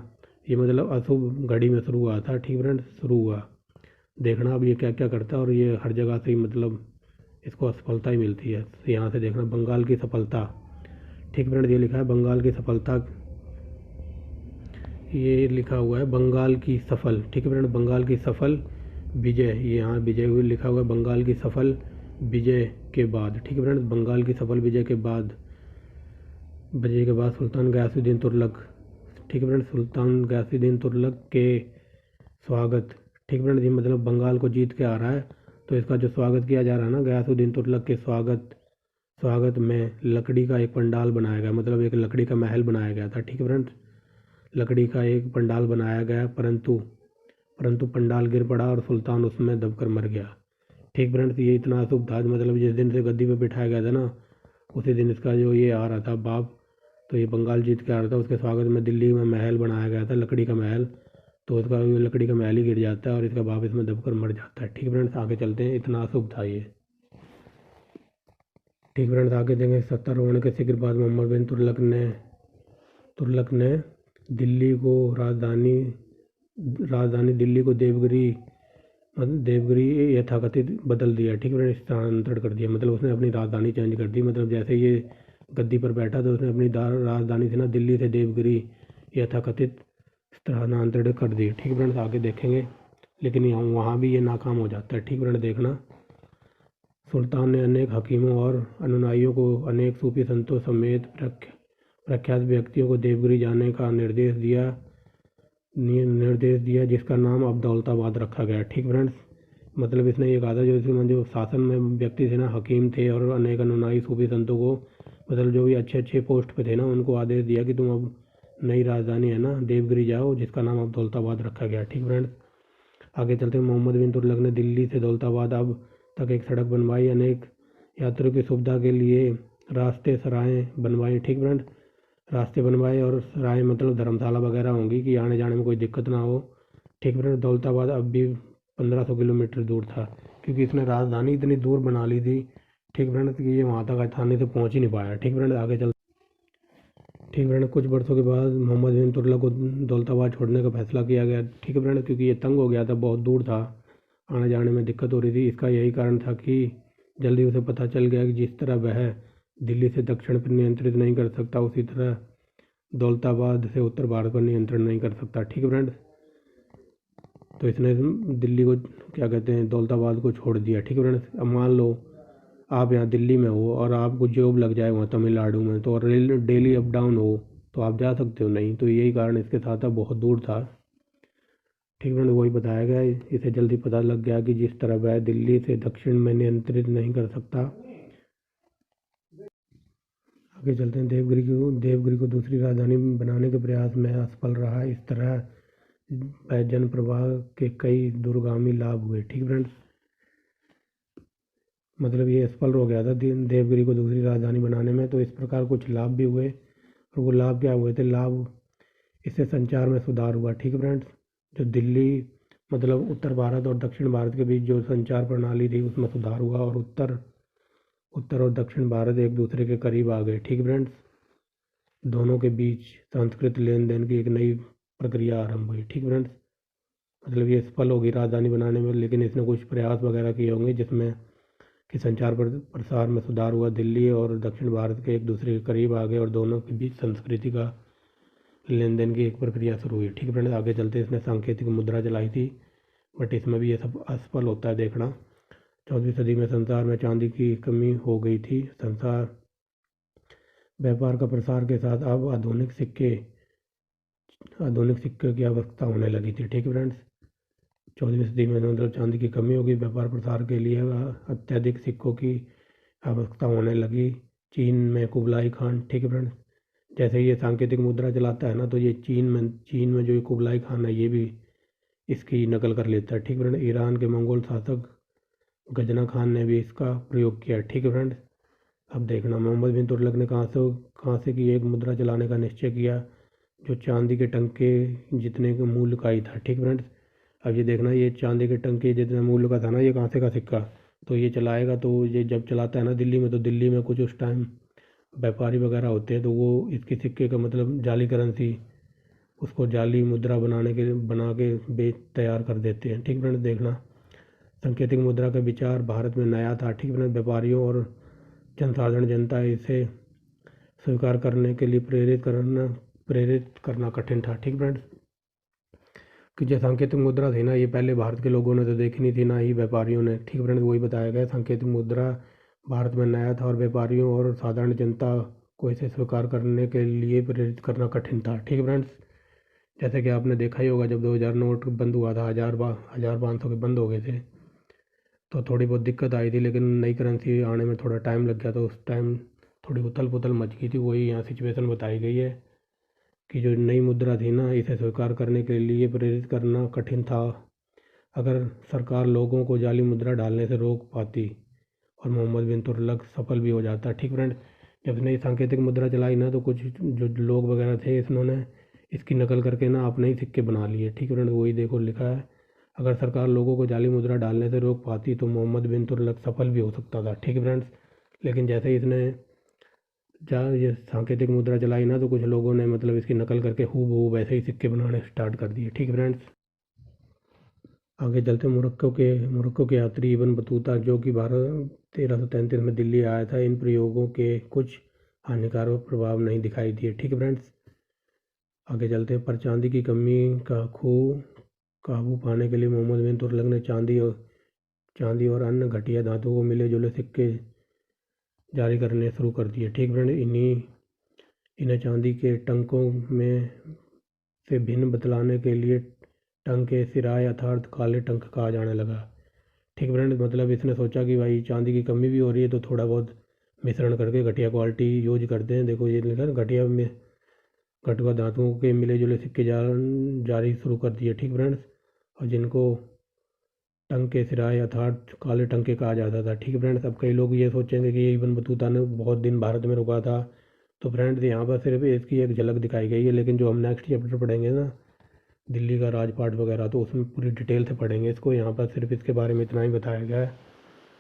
ये मतलब अशुभ घड़ी में शुरू हुआ था। ठीक फ्रेंड्स, शुरू हुआ, देखना अब ये क्या क्या करता है, और ये हर जगह से ही मतलब इसको असफलता ही मिलती है। यहाँ से देखना, बंगाल की सफलता। ठीक फ्रेंड्स, ये लिखा है बंगाल की सफलता, ये लिखा हुआ है बंगाल की सफल। ठीक है फ्रेंड्स, बंगाल की सफल विजय, ये यहाँ विजय हुई लिखा हुआ है, बंगाल की सफल विजय के बाद। ठीक है फ्रेंड्स, बंगाल की सफल विजय के बाद सुल्तान गयासुद्दीन तुगलक, ठीक है फ्रेंड्स, सुल्तान गयासुद्दीन तुगलक के स्वागत। ठीक है फ्रेंड्स, ये मतलब बंगाल को जीत के आ रहा है, तो इसका जो स्वागत किया जा रहा है ना, गयासुद्दीन तुगलक के स्वागत में लकड़ी का एक पंडाल बनाया गया, मतलब एक लकड़ी का महल बनाया गया था। ठीक है फ्रेंड्स, लकड़ी का एक पंडाल बनाया गया, परंतु पंडाल गिर पड़ा और सुल्तान उसमें दबकर मर गया। ठीक फ्रेंड्स, ये इतना अशुभ था, मतलब जिस दिन से गद्दी पे बिठाया गया था ना, उसी दिन इसका जो ये आ रहा था बाप, तो ये बंगाल जीत के आ रहा था, उसके स्वागत में दिल्ली में महल बनाया गया था, लकड़ी का महल। तो इसका लकड़ी का महल ही गिर जाता है और इसका बाप इसमें दबकर मर जाता है। ठीक फ्रेंड्स, आगे चलते हैं, इतना अशुभ था ये। ठीक फ्रेंड्स, आगे देखेंगे 70 होने के शीघ्र बाद मोहम्मद बिन तुगलक ने दिल्ली को राजधानी दिल्ली को देवगिरी यथाकथित बदल दिया। ठीक है, स्थानांतरण कर दिया, मतलब उसने अपनी राजधानी चेंज कर दी। मतलब जैसे ये गद्दी पर बैठा तो उसने अपनी राजधानी से ना दिल्ली से देवगिरी यथाकथित स्थानांतरित कर दी। ठीक फ्रेंड्स, आगे देखेंगे, लेकिन यहाँ वहाँ भी ये नाकाम हो जाता है। ठीक फ्रेंड्स, देखना, सुल्तान ने अनेक हकीमों और अनुयायियों को, अनेक सूफी संतों समेत प्रख्यात व्यक्तियों को देवगिरी जाने का निर्देश दिया, जिसका नाम अब दौलताबाद रखा गया। ठीक फ्रेंड्स, मतलब इसने ये कहा था, जो शासन में व्यक्ति थे ना, हकीम थे और अनेक अनुयायी सूफी संतों को, मतलब जो भी अच्छे पोस्ट पे थे ना, उनको आदेश दिया कि तुम अब नई राजधानी है ना देवगिरी जाओ, जिसका नाम अब दौलताबाद रखा गया। ठीक फ्रेंड्स, आगे चलते हैं, मोहम्मद बिन तुगलक ने दिल्ली से दौलताबाद अब तक एक सड़क बनवाई, अनेक यात्रियों की सुविधा के लिए रास्ते सराहें बनवाई। ठीक फ्रेंड्स, रास्ते बनवाए और सराय मतलब धर्मशाला वगैरह होंगी कि आने जाने में कोई दिक्कत ना हो। ठीक फ्रेंड्स, दौलताबाद अब भी 1500 किलोमीटर दूर था, क्योंकि इसने राजधानी इतनी दूर बना ली थी। ठीक फ्रेंड्स, कि ये वहाँ तक आसानी से पहुँच ही नहीं पाया। ठीक फ्रेंड्स, आगे चल ठीक फ्रेंड, कुछ वर्षों के बाद मोहम्मद बिन तुगलक को दौलताबाद छोड़ने का फैसला किया गया। ठीक है फ्रेंड, क्योंकि ये तंग हो गया था, बहुत दूर था, आने जाने में दिक्कत हो रही थी। इसका यही कारण था कि जल्दी उसे पता चल गया कि जिस तरह वह दिल्ली से दक्षिण पर नियंत्रित नहीं कर सकता, उसी तरह दौलताबाद से उत्तर भारत पर नियंत्रण नहीं कर सकता। ठीक है फ्रेंड्स, तो इसने दिल्ली को, क्या कहते हैं, दौलताबाद को छोड़ दिया। ठीक है फ्रेंड्स, अब मान लो आप यहाँ दिल्ली में हो और आपको जॉब लग जाए वहाँ तमिलनाडु में, तो रेल डेली अप डाउन हो तो आप जा सकते हो नहीं, तो यही कारण इसके साथ था, बहुत दूर था। ठीक है, वही बताया गया, इसे जल्दी पता लग गया कि जिस तरह वह दिल्ली से दक्षिण में नियंत्रित नहीं कर सकता। आगे चलते हैं, देवगिरी को दूसरी राजधानी बनाने के प्रयास में असफल रहा। इस तरह वह जन प्रवाह के कई दूरगामी लाभ हुए। ठीक फ्रेंड्स, मतलब ये असफल हो गया था देवगिरी को दूसरी राजधानी बनाने में, तो इस प्रकार कुछ लाभ भी हुए। और वो लाभ क्या हुए थे? लाभ, इससे संचार में सुधार हुआ। ठीक है फ्रेंड्स, जो दिल्ली मतलब उत्तर भारत और दक्षिण भारत के बीच जो संचार प्रणाली थी उसमें सुधार हुआ, और उत्तर और दक्षिण भारत एक दूसरे के करीब आ गए। ठीक है फ्रेंड्स, दोनों के बीच सांस्कृतिक लेन देन की एक नई प्रक्रिया आरंभ हुई। ठीक फ्रेंड्स, मतलब ये सफल होगी राजधानी बनाने में, लेकिन इसने कुछ प्रयास वगैरह किए होंगे जिसमें कि संचार प्रसार में सुधार हुआ, दिल्ली और दक्षिण भारत के एक दूसरे के करीब आ गए और दोनों के बीच संस्कृति का लेन देन की एक प्रक्रिया शुरू हुई। ठीक है फ्रेंड्स, आगे चलते इसने सांकेतिक मुद्रा चलाई थी, बट इसमें भी ये सब असफल होता है। देखना, 14वीं सदी में संसार में चांदी की कमी हो गई थी। संसार व्यापार का प्रसार के साथ अब आधुनिक सिक्के की आवश्यकता होने लगी थी। ठीक है फ्रेंड्स, 14वीं सदी में मतलब चांदी की कमी होगी, व्यापार प्रसार के लिए अत्यधिक सिक्कों की आवश्यकता होने लगी। चीन में कुबलाई खान, ठीक है फ्रेंड्स, जैसे ये सांकेतिक मुद्रा चलाता है ना, तो ये चीन में जो ये कुबलाई खान है, ये भी इसकी नकल कर लेता है। ठीक है फ्रेंड, ईरान के मंगोल शासक गजना खान ने भी इसका प्रयोग किया। ठीक है फ्रेंड्स, अब देखना, मोहम्मद बिन तुगलक ने कहाँ से की एक मुद्रा चलाने का निश्चय किया जो चांदी के टंके जितने के मूल्य का ही था। ठीक फ्रेंड्स, अब ये देखना, ये चांदी के टंके जितने मूल्य का था ना, ये कहाँ से का सिक्का, तो ये चलाएगा, तो ये जब चलाता है ना दिल्ली में, तो दिल्ली में कुछ उस टाइम व्यापारी वगैरह होते हैं, तो वो इसकी सिक्के का मतलब जाली करेंसी, उसको जाली मुद्रा बना के बेच तैयार कर देते हैं। ठीक फ्रेंड्स, देखना, सांकेतिक मुद्रा का विचार भारत में नया था। ठीक फ्रेंड्स, व्यापारियों और जनसाधारण जनता इसे स्वीकार करने के लिए प्रेरित करना कठिन था। ठीक फ्रेंड्स, कि जो सांकेतिक मुद्रा थी ना, ये पहले भारत के लोगों ने तो देखी नहीं थी, ना ही व्यापारियों ने। ठीक फ्रेंड्स, वही बताया गया, सांकेतिक मुद्रा भारत में नया था और व्यापारियों और साधारण जनता को इसे स्वीकार करने के लिए प्रेरित करना कठिन था। ठीक फ्रेंड्स, जैसे कि आपने देखा ही होगा, जब 2000 नोट बंद हुआ था, 1500 के बंद हो गए थे, तो थोड़ी बहुत दिक्कत आई थी, लेकिन नई करेंसी आने में थोड़ा टाइम लग गया, तो उस टाइम थोड़ी उथल पुथल मच गई थी। वही यहाँ सिचुएशन बताई गई है कि जो नई मुद्रा थी ना, इसे स्वीकार करने के लिए प्रेरित करना कठिन था। अगर सरकार लोगों को जाली मुद्रा डालने से रोक पाती और मोहम्मद बिन तुगलक सफल भी हो जाता। ठीक फ्रेंड, जब इसने सांकेतिक मुद्रा चलाई ना, तो कुछ जो लोग वगैरह थे, इन्होंने इसकी नकल करके ना अपने ही सिक्के बना लिए। ठीक फ्रेंड, वही देखो लिखा है, अगर सरकार लोगों को जाली मुद्रा डालने से रोक पाती तो मोहम्मद बिन तुगलक सफल भी हो सकता था। ठीक फ्रेंड्स, लेकिन जैसे ही इसने ये सांकेतिक मुद्रा चलाई ना, तो कुछ लोगों ने मतलब इसकी नकल करके हूबहू वैसे ही सिक्के बनाने स्टार्ट कर दिए। ठीक फ्रेंड्स, आगे चलते मोरक्को के यात्री इब्न बतूता, जो कि भारत 1333 में दिल्ली आया था, इन प्रयोगों के कुछ हानिकारक प्रभाव नहीं दिखाई दिए। ठीक फ्रेंड्स, आगे चलते हैं। पर चांदी की कमी का काबू पाने के लिए मोहम्मद बिन तुगलक ने चांदी और अन्य घटिया धातुओं को मिले जुले सिक्के जारी करने शुरू कर दिए। ठीक फ्रेंड, इन्हें चांदी के टंकों में से भिन्न बतलाने के लिए टंक के सिराए अर्थात काले टंक कहा जाने लगा। ठीक फ्रेंड, मतलब इसने सोचा कि भाई चांदी की कमी भी हो रही है, तो थोड़ा बहुत मिश्रण करके घटिया क्वालिटी यूज करते हैं। देखो ये लिखा है, घटुआ धातुओं के मिले जुले सिक्के जारी शुरू कर दिए। ठीक फ्रेंड्स, और जिनको टंक के सिराए अर्थात काले टंके कहा जाता था। ठीक फ्रेंड्स, अब कई लोग ये सोचेंगे कि ये इब्न बतूता ने बहुत दिन भारत में रुका था, तो फ्रेंड्स यहाँ पर सिर्फ इसकी एक झलक दिखाई गई है, लेकिन जो हम नेक्स्ट चैप्टर पढ़ेंगे ना, दिल्ली का राजपाट वगैरह, तो उसमें पूरी डिटेल से पढ़ेंगे इसको। यहाँ पर सिर्फ इसके बारे में इतना ही बताया गया है।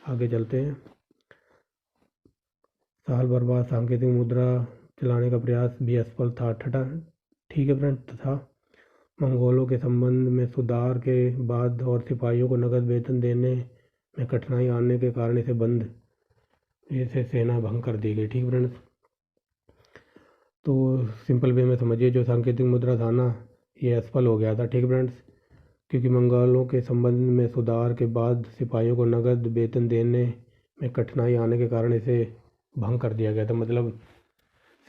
आगे चलते हैं। साल भर बाद सांकेतिक मुद्रा चलाने का प्रयास भी असफल था। ठीक है फ्रेंड, तथा मंगोलों के संबंध में सुधार के बाद और सिपाहियों को नकद वेतन देने में कठिनाई आने के कारण इसे सेना भंग कर दी गई। ठीक फ्रेंड्स, तो सिंपल वे में समझिए, जो सांकेतिक मुद्रा था ना, ये असफल हो गया था। ठीक फ्रेंड्स, क्योंकि मंगोलों के संबंध में सुधार के बाद सिपाहियों को नकद वेतन देने में कठिनाई आने के कारण इसे भंग कर दिया गया था। मतलब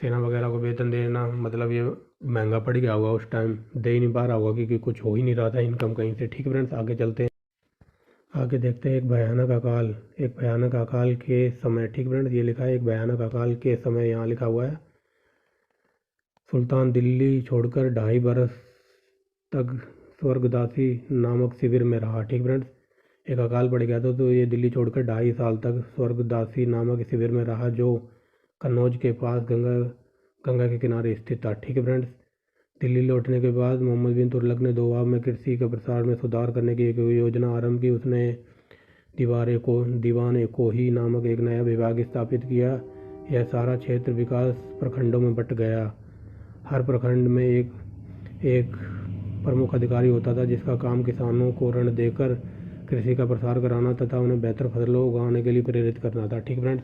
सेना वगैरह को वेतन देना, मतलब ये महंगा पड़ गया होगा उस टाइम, दे ही नहीं पा रहा होगा क्योंकि कुछ हो ही नहीं रहा था इनकम कहीं से। ठीक फ्रेंड्स, आगे चलते हैं। आगे देखते हैं एक भयानक अकाल के समय। ठीक फ्रेंड्स, ये लिखा है एक भयानक अकाल के समय, यहाँ लिखा हुआ है। सुल्तान दिल्ली छोड़कर 2.5 बरस तक स्वर्गदासी नामक शिविर में रहा। ठीक फ्रेंड्स, एक अकाल पड़ गया था, तो ये दिल्ली छोड़कर 2.5 साल तक स्वर्गदासी नामक शिविर में रहा, जो कन्नौज के पास गंगा के किनारे स्थित था। ठीक है फ्रेंड्स, दिल्ली लौटने के बाद मोहम्मद बिन तुगलक ने दोआब में कृषि का प्रसार में सुधार करने की एक योजना आरंभ की। उसने दीवान ए कोही नामक एक नया विभाग स्थापित किया। यह सारा क्षेत्र विकास प्रखंडों में बंट गया। हर प्रखंड में एक प्रमुख अधिकारी होता था, जिसका काम किसानों को ऋण देकर कृषि का प्रसार कराना तथा उन्हें बेहतर फसलों उगाने के लिए प्रेरित करना था। ठीक फ्रेंड्स,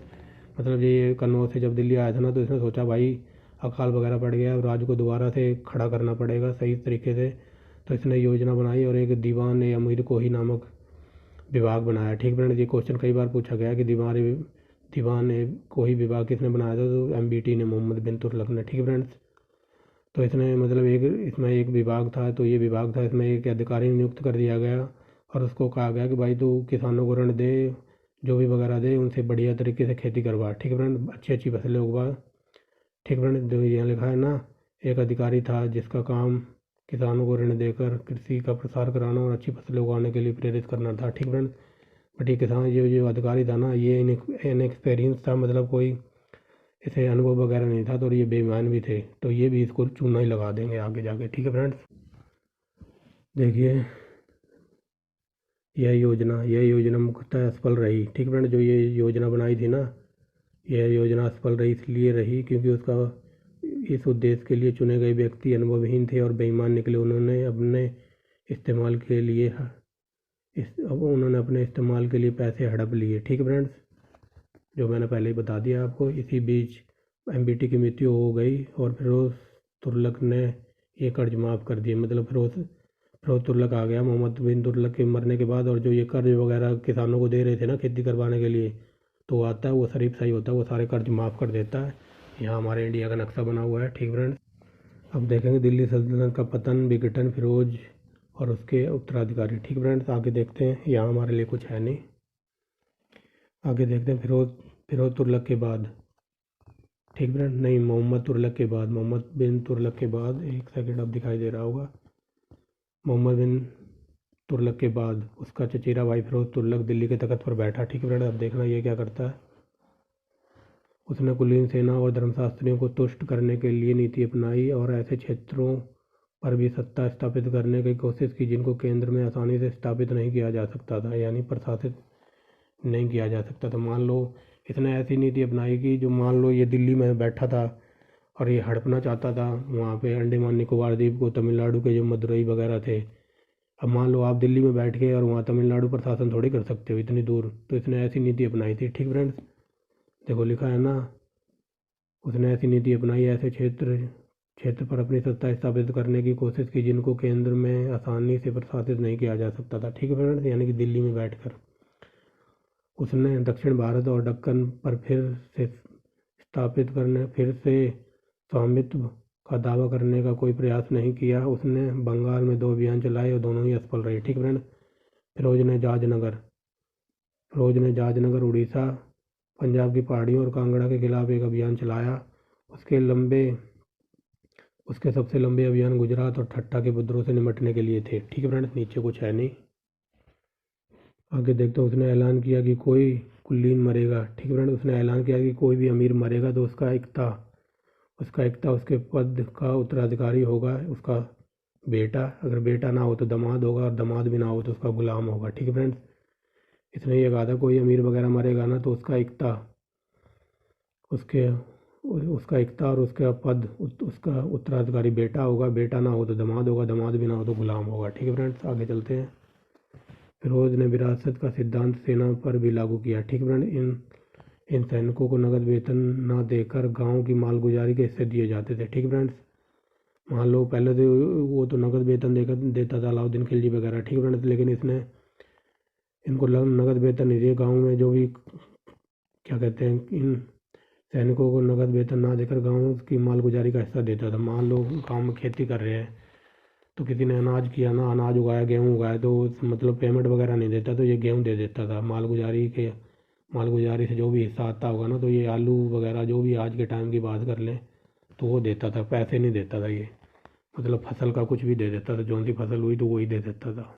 मतलब ये कन्नौज से जब दिल्ली आया था ना, तो इसने सोचा भाई अकाल वगैरह पड़ गया, राज्य को दोबारा से खड़ा करना पड़ेगा सही तरीके से। तो इसने योजना बनाई और एक दीवान ए अमीर कोही नामक विभाग बनाया। ठीक फ्रेंड्स, ये क्वेश्चन कई बार पूछा गया कि दीवान ए कोही विभाग किसने बनाया था, तो MBT ने, मोहम्मद बिन तुगलक ने। ठीक फ्रेंड्स, तो इसने मतलब इसमें एक विभाग था, तो ये विभाग था, इसमें एक अधिकारी नियुक्त कर दिया गया और उसको कहा गया कि भाई तू किसानों को ऋण दे, जो भी वगैरह दे, उनसे बढ़िया तरीके से खेती करवा। ठीक है फ्रेंड, अच्छी अच्छी फसलें उगवा। ठीक फ्रेंड, जो यहाँ लिखा है ना, एक अधिकारी था जिसका काम किसानों को ऋण देकर कृषि का प्रसार कराना और अच्छी फसलें उगाने के लिए प्रेरित करना था। ठीक फ्रेंड, बट ये किसान जो अधिकारी था ना, ये इनएक्सपीरियंस था, मतलब कोई इसे अनुभव वगैरह नहीं था, तो ये बेईमान भी थे, तो ये भी इसको चूना ही लगा देंगे आगे जाके। ठीक है फ्रेंड्स, देखिए यह योजना मुख्यतः असफल रही। ठीक फ्रेंड, जो ये योजना बनाई थी ना, यह योजना असफल रही, इसलिए रही क्योंकि इस उद्देश्य के लिए चुने गए व्यक्ति अनुभवहीन थे और बेईमान निकले। उन्होंने अपने इस्तेमाल के लिए पैसे हड़प लिए। ठीक फ्रेंड्स, जो मैंने पहले ही बता दिया आपको। इसी बीच MBT की मृत्यु हो गई और फिरोज तुगलक ने ये कर्ज माफ़ कर दिए। मतलब फिरोज तुगलक आ गया मोहम्मद बिन तुगलक के मरने के बाद, और जो ये कर्ज वगैरह किसानों को दे रहे थे ना खेती करवाने के लिए, तो आता है वो शरीफ सही होता है, वो सारे कर्ज माफ़ कर देता है। यहाँ हमारे इंडिया का नक्शा बना हुआ है। ठीक फ्रेंड्स, अब देखेंगे दिल्ली सल्तनत का पतन, विघटन, फिरोज और उसके उत्तराधिकारी। ठीक फ्रेंड्स, आगे देखते हैं। यहाँ हमारे लिए कुछ है नहीं, आगे देखते हैं। फिरोज तुगलक के बाद, ठीक फ्रेंड, नहीं, मोहम्मद तुगलक के बाद, मोहम्मद बिन तुगलक के बाद, एक सेकंड अब दिखाई दे रहा होगा। मोहम्मद बिन तुगलक के बाद उसका चचेरा भाई फिरोज तुगलक दिल्ली के तख्त पर बैठा। ठीक फ्रेंड, अब देखना ये क्या करता है। उसने कुलीन सेना और धर्मशास्त्रियों को तुष्ट करने के लिए नीति अपनाई और ऐसे क्षेत्रों पर भी सत्ता स्थापित करने की कोशिश की जिनको केंद्र में आसानी से स्थापित नहीं किया जा सकता था, यानी प्रशासित नहीं किया जा सकता था। मान लो इसने ऐसी नीति अपनाई कि जो, मान लो ये दिल्ली में बैठा था और ये हड़पना चाहता था वहाँ पे अंडमान निकोबार द्वीप को, तमिलनाडु के जो मदुरई वगैरह थे। अब मान लो आप दिल्ली में बैठ के और वहाँ तमिलनाडु पर शासन थोड़ी कर सकते हो इतनी दूर, तो इसने ऐसी नीति अपनाई थी। ठीक फ्रेंड्स, देखो लिखा है ना, उसने ऐसी नीति अपनाई, ऐसे क्षेत्र पर अपनी सत्ता स्थापित करने की कोशिश की जिनको केंद्र में आसानी से प्रशासित नहीं किया जा सकता था। ठीक है फ्रेंड्स, यानी कि दिल्ली में बैठकर उसने दक्षिण भारत और दक्कन पर फिर से स्वामित्व का दावा करने का कोई प्रयास नहीं किया। उसने बंगाल में 2 अभियान चलाए और दोनों ही असफल रहे। ठीक फ्रेंड, फिरोज ने जाजनगर, उड़ीसा, पंजाब की पहाड़ियों और कांगड़ा के खिलाफ एक अभियान चलाया। उसके सबसे लंबे अभियान गुजरात और ठट्टा के विद्रोह से निपटने के लिए थे। ठीक है फ्रेंड्स, नीचे कुछ है नहीं, आगे देखते हैं। उसने ऐलान किया कि कोई कुलीन मरेगा, ठीक है फ्रेंड, उसने ऐलान किया कि कोई भी अमीर मरेगा तो उसका इक्ता उसके पद का उत्तराधिकारी होगा, उसका बेटा, अगर बेटा ना हो तो दामाद होगा, और दामाद भी ना हो तो उसका गुलाम होगा। ठीक है फ्रेंड्स, इसने ये कहा था कोई अमीर वगैरह मरेगा ना तो उसका इक्ता और उसका पद उसका उत्तराधिकारी बेटा होगा, बेटा ना हो तो दामाद होगा, दामाद भी ना हो तो गुलाम होगा। ठीक है फ्रेंड्स, आगे चलते हैं। फिरोज ने विरासत का सिद्धांत सेना पर भी लागू किया। ठीक फ्रेंड, इन सैनिकों को नगद वेतन न देकर गांव की मालगुजारी के हिस्से दिए जाते थे। ठीक फ्रेंड्स, मान लो पहले तो वो तो नगद वेतन देता था अलाउद्दीन खिलजी वगैरह। ठीक फ्रेंड्स, लेकिन इसने इनको नगद वेतन नहीं दिया। गाँव में जो भी क्या कहते हैं, इन सैनिकों को नगद वेतन ना देकर गाँव की मालगुजारी का हिस्सा देता था। मान लो गाँव में खेती कर रहे हैं तो किसी ने अनाज किया ना, अनाज उगाया, गेहूँ उगाया, तो मतलब पेमेंट वगैरह नहीं देता तो ये गेहूँ दे देता था। मालगुजारी से जो भी हिस्सा आता होगा ना, तो ये आलू वगैरह जो भी आज के टाइम की बात कर लें तो वो देता था, पैसे नहीं देता था ये, मतलब फसल का कुछ भी दे देता था, जो सी फसल हुई तो वही दे देता था।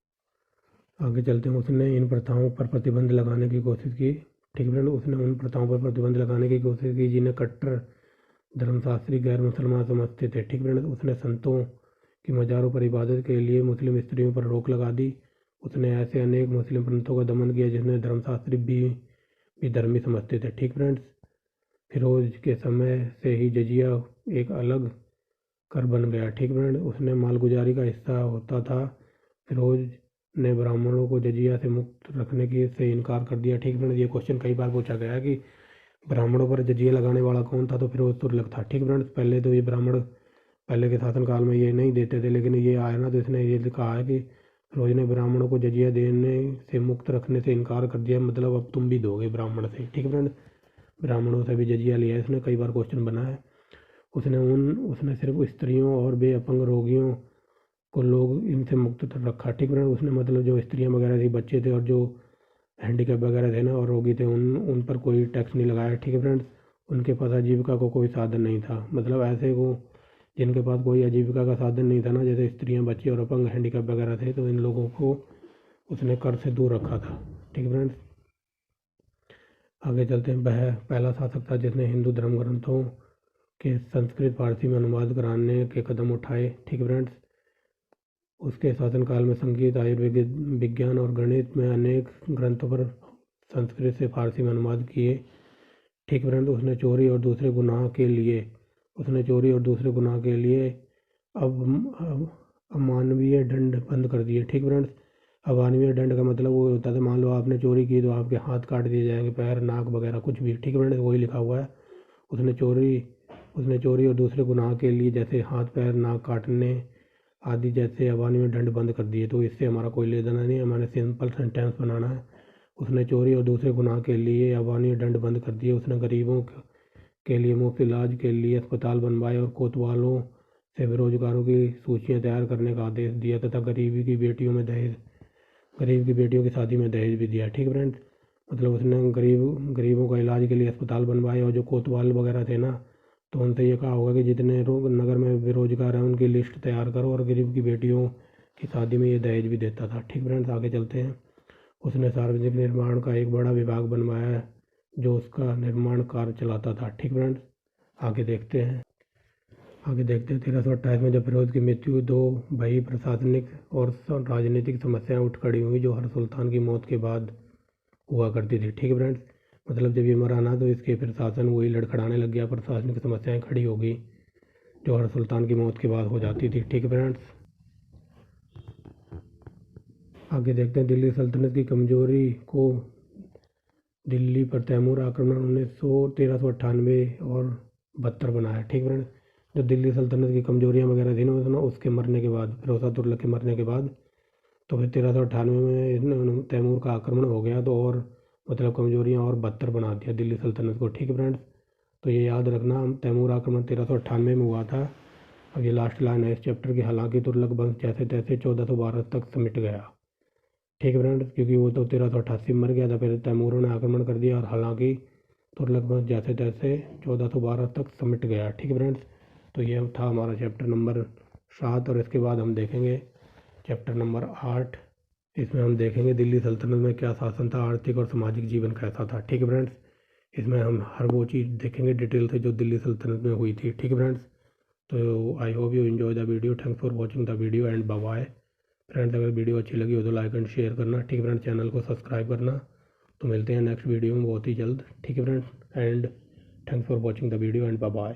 आगे चलते हैं। उसने इन प्रथाओं पर प्रतिबंध लगाने की कोशिश की। ठीक है, उसने उन प्रथाओं पर प्रतिबंध लगाने की कोशिश की जिन्हें कट्टर धर्मशास्त्री गैर मुसलमान समझते थे। ठीक है, उसने संतों की मज़ारों पर इबादत के लिए मुस्लिम स्त्रियों पर रोक लगा दी। उसने ऐसे अनेक मुस्लिम पंथों का दमन किया जिन्हें धर्मशास्त्री भी धर्मी समझते थे। ठीक फ्रेंड्स, फिरोज के समय से ही जजिया एक अलग कर बन गया। ठीक फ्रेंड, उसने मालगुजारी का हिस्सा होता था। फिरोज ने ब्राह्मणों को जजिया से मुक्त रखने की से इनकार कर दिया। ठीक फ्रेंड, ये क्वेश्चन कई बार पूछा गया है कि ब्राह्मणों पर जजिया लगाने वाला कौन था, तो फिरोज तुगलक था। ठीक फ्रेंड्स, पहले तो ये ब्राह्मण पहले के शासनकाल में ये नहीं देते थे, लेकिन ये आया ना तो इसने ये कहा है कि फिरोज ने ब्राह्मणों को जजिया देने से मुक्त रखने से इनकार कर दिया, मतलब अब तुम भी दोगे ब्राह्मण से। ठीक है फ्रेंड, ब्राह्मणों से भी जजिया लिया है इसने, कई बार क्वेश्चन बना है। उसने सिर्फ स्त्रियों और बेअपंग रोगियों को लोग इनसे मुक्त रखा। ठीक फ्रेंड, उसने मतलब जो स्त्रियाँ वगैरह थी, बच्चे थे और जो हैंडीकैप वगैरह थे ना और रोगी थे, उन पर कोई टैक्स नहीं लगाया। ठीक है फ्रेंड्स, उनके पास आजीविका को कोई साधन नहीं था, मतलब ऐसे को जिनके पास कोई आजीविका का साधन नहीं था ना, जैसे स्त्रियां, बच्चे और अपंग हैंडीकैप वगैरह थे, तो इन लोगों को उसने कर से दूर रखा था। ठीक है फ्रेंड्स, आगे चलते हैं। वह पहला शासक था जिसने हिंदू धर्म ग्रंथों के संस्कृत फारसी में अनुवाद कराने के कदम उठाए। ठीक है फ्रेंड्स, उसके शासनकाल में संगीत, आयुर्वेद, विज्ञान और गणित में अनेक ग्रंथों पर संस्कृत से फारसी में अनुवाद किए। ठीक फ्रेंड्स, उसने चोरी और दूसरे गुनाह के लिए अब अमानवीय दंड बंद कर दिए। ठीक फ्रेंड्स, अमानवीय दंड का मतलब वो होता था, मान लो आपने चोरी की तो आपके हाथ काट दिए जाएंगे, पैर, नाक वगैरह कुछ भी। ठीक फ्रेंड्स, वही लिखा हुआ है। उसने चोरी और दूसरे गुनाह के लिए जैसे हाथ, पैर, नाक काटने आदि जैसे अमानवीय दंड बंद कर दिए। तो इससे हमारा कोई लेना देना नहीं, हमारे सिंपल सेंटेंस बनाना है। उसने चोरी और दूसरे गुनाह के लिए अमानवीय दंड बंद कर दिए। उसने गरीबों के लिए मुफ्त इलाज के लिए अस्पताल बनवाए और कोतवालों से बेरोजगारों की सूचियां तैयार करने का आदेश दिया तथा गरीब की बेटियों की शादी में दहेज भी दिया। ठीक है फ्रेंड्स, मतलब उसने गरीबों का इलाज के लिए अस्पताल बनवाए और जो कोतवाल वगैरह थे ना, तो उनसे ये कहा होगा कि जितने लोग नगर में बेरोजगार हैं उनकी लिस्ट तैयार करो, और गरीब की बेटियों की शादी में ये दहेज भी देता था। ठीक फ्रेंड्स, आगे चलते हैं। उसने सार्वजनिक निर्माण का एक बड़ा विभाग बनवाया है जो उसका निर्माण कार्य चलाता था। ठीक फ्रेंड्स, आगे देखते हैं। 1328 में जब फिरोज की मृत्यु दो भई प्रशासनिक और राजनीतिक समस्याएं उठ खड़ी हुई जो हर सुल्तान की मौत के बाद हुआ करती थी। ठीक है फ्रेंड्स, मतलब जब ये मरा ना तो इसके फिर शासन वही लड़खड़ाने लग गया, प्रशासनिक समस्याएं खड़ी हो गई जो हर सुल्तान की मौत के बाद हो जाती थी। ठीक है फ्रेंड्स, आगे देखते हैं। दिल्ली सल्तनत की कमजोरी को दिल्ली पर तैमूर आक्रमण 1398 और 72 बनाया। ठीक फ्रेंड्स, जो दिल्ली सल्तनत की कमजोरियाँ वगैरह थी ना उसके मरने के बाद, फिरोज तुगलक के मरने के बाद, तो फिर 1398 में तैमूर का आक्रमण हो गया तो और मतलब कमजोरियाँ और 72 बना दिया दिल्ली सल्तनत को। ठीक है फ्रेंड्स, तो ये याद रखना, तैमूर आक्रमण 1398 में हुआ था। अब ये लास्ट लाइन है इस चैप्टर की। हालांकि तुगलक वंश जैसे तैसे 1412 तक सिमट गया। ठीक है फ्रेंड्स, क्योंकि वो तो 1388 में मर गया था, फिर तैमूरों ने आक्रमण कर दिया और हालांकि तुगलक वंश जैसे तैसे 1412 तक सिमट गया। ठीक है फ्रेंड्स, तो ये था हमारा चैप्टर नंबर 7 और इसके बाद हम देखेंगे चैप्टर नंबर 8। इसमें हम देखेंगे दिल्ली सल्तनत में क्या शासन था, आर्थिक और सामाजिक जीवन कैसा था। ठीक है फ्रेंड्स, इसमें हम हर वो चीज़ देखेंगे डिटेल से जो दिल्ली सल्तनत में हुई थी। ठीक है फ्रेंड्स, तो I hope you enjoy the video. Thanks for watching the video and bye bye. Friends, अगर वीडियो अच्छी लगी हो तो लाइक एंड शेयर करना। ठीक है फ्रेंड्स, चैनल को सब्सक्राइब करना। तो मिलते हैं नेक्स्ट वीडियो में बहुत ही जल्द। ठीक है friends, and thanks for watching the video and bye bye.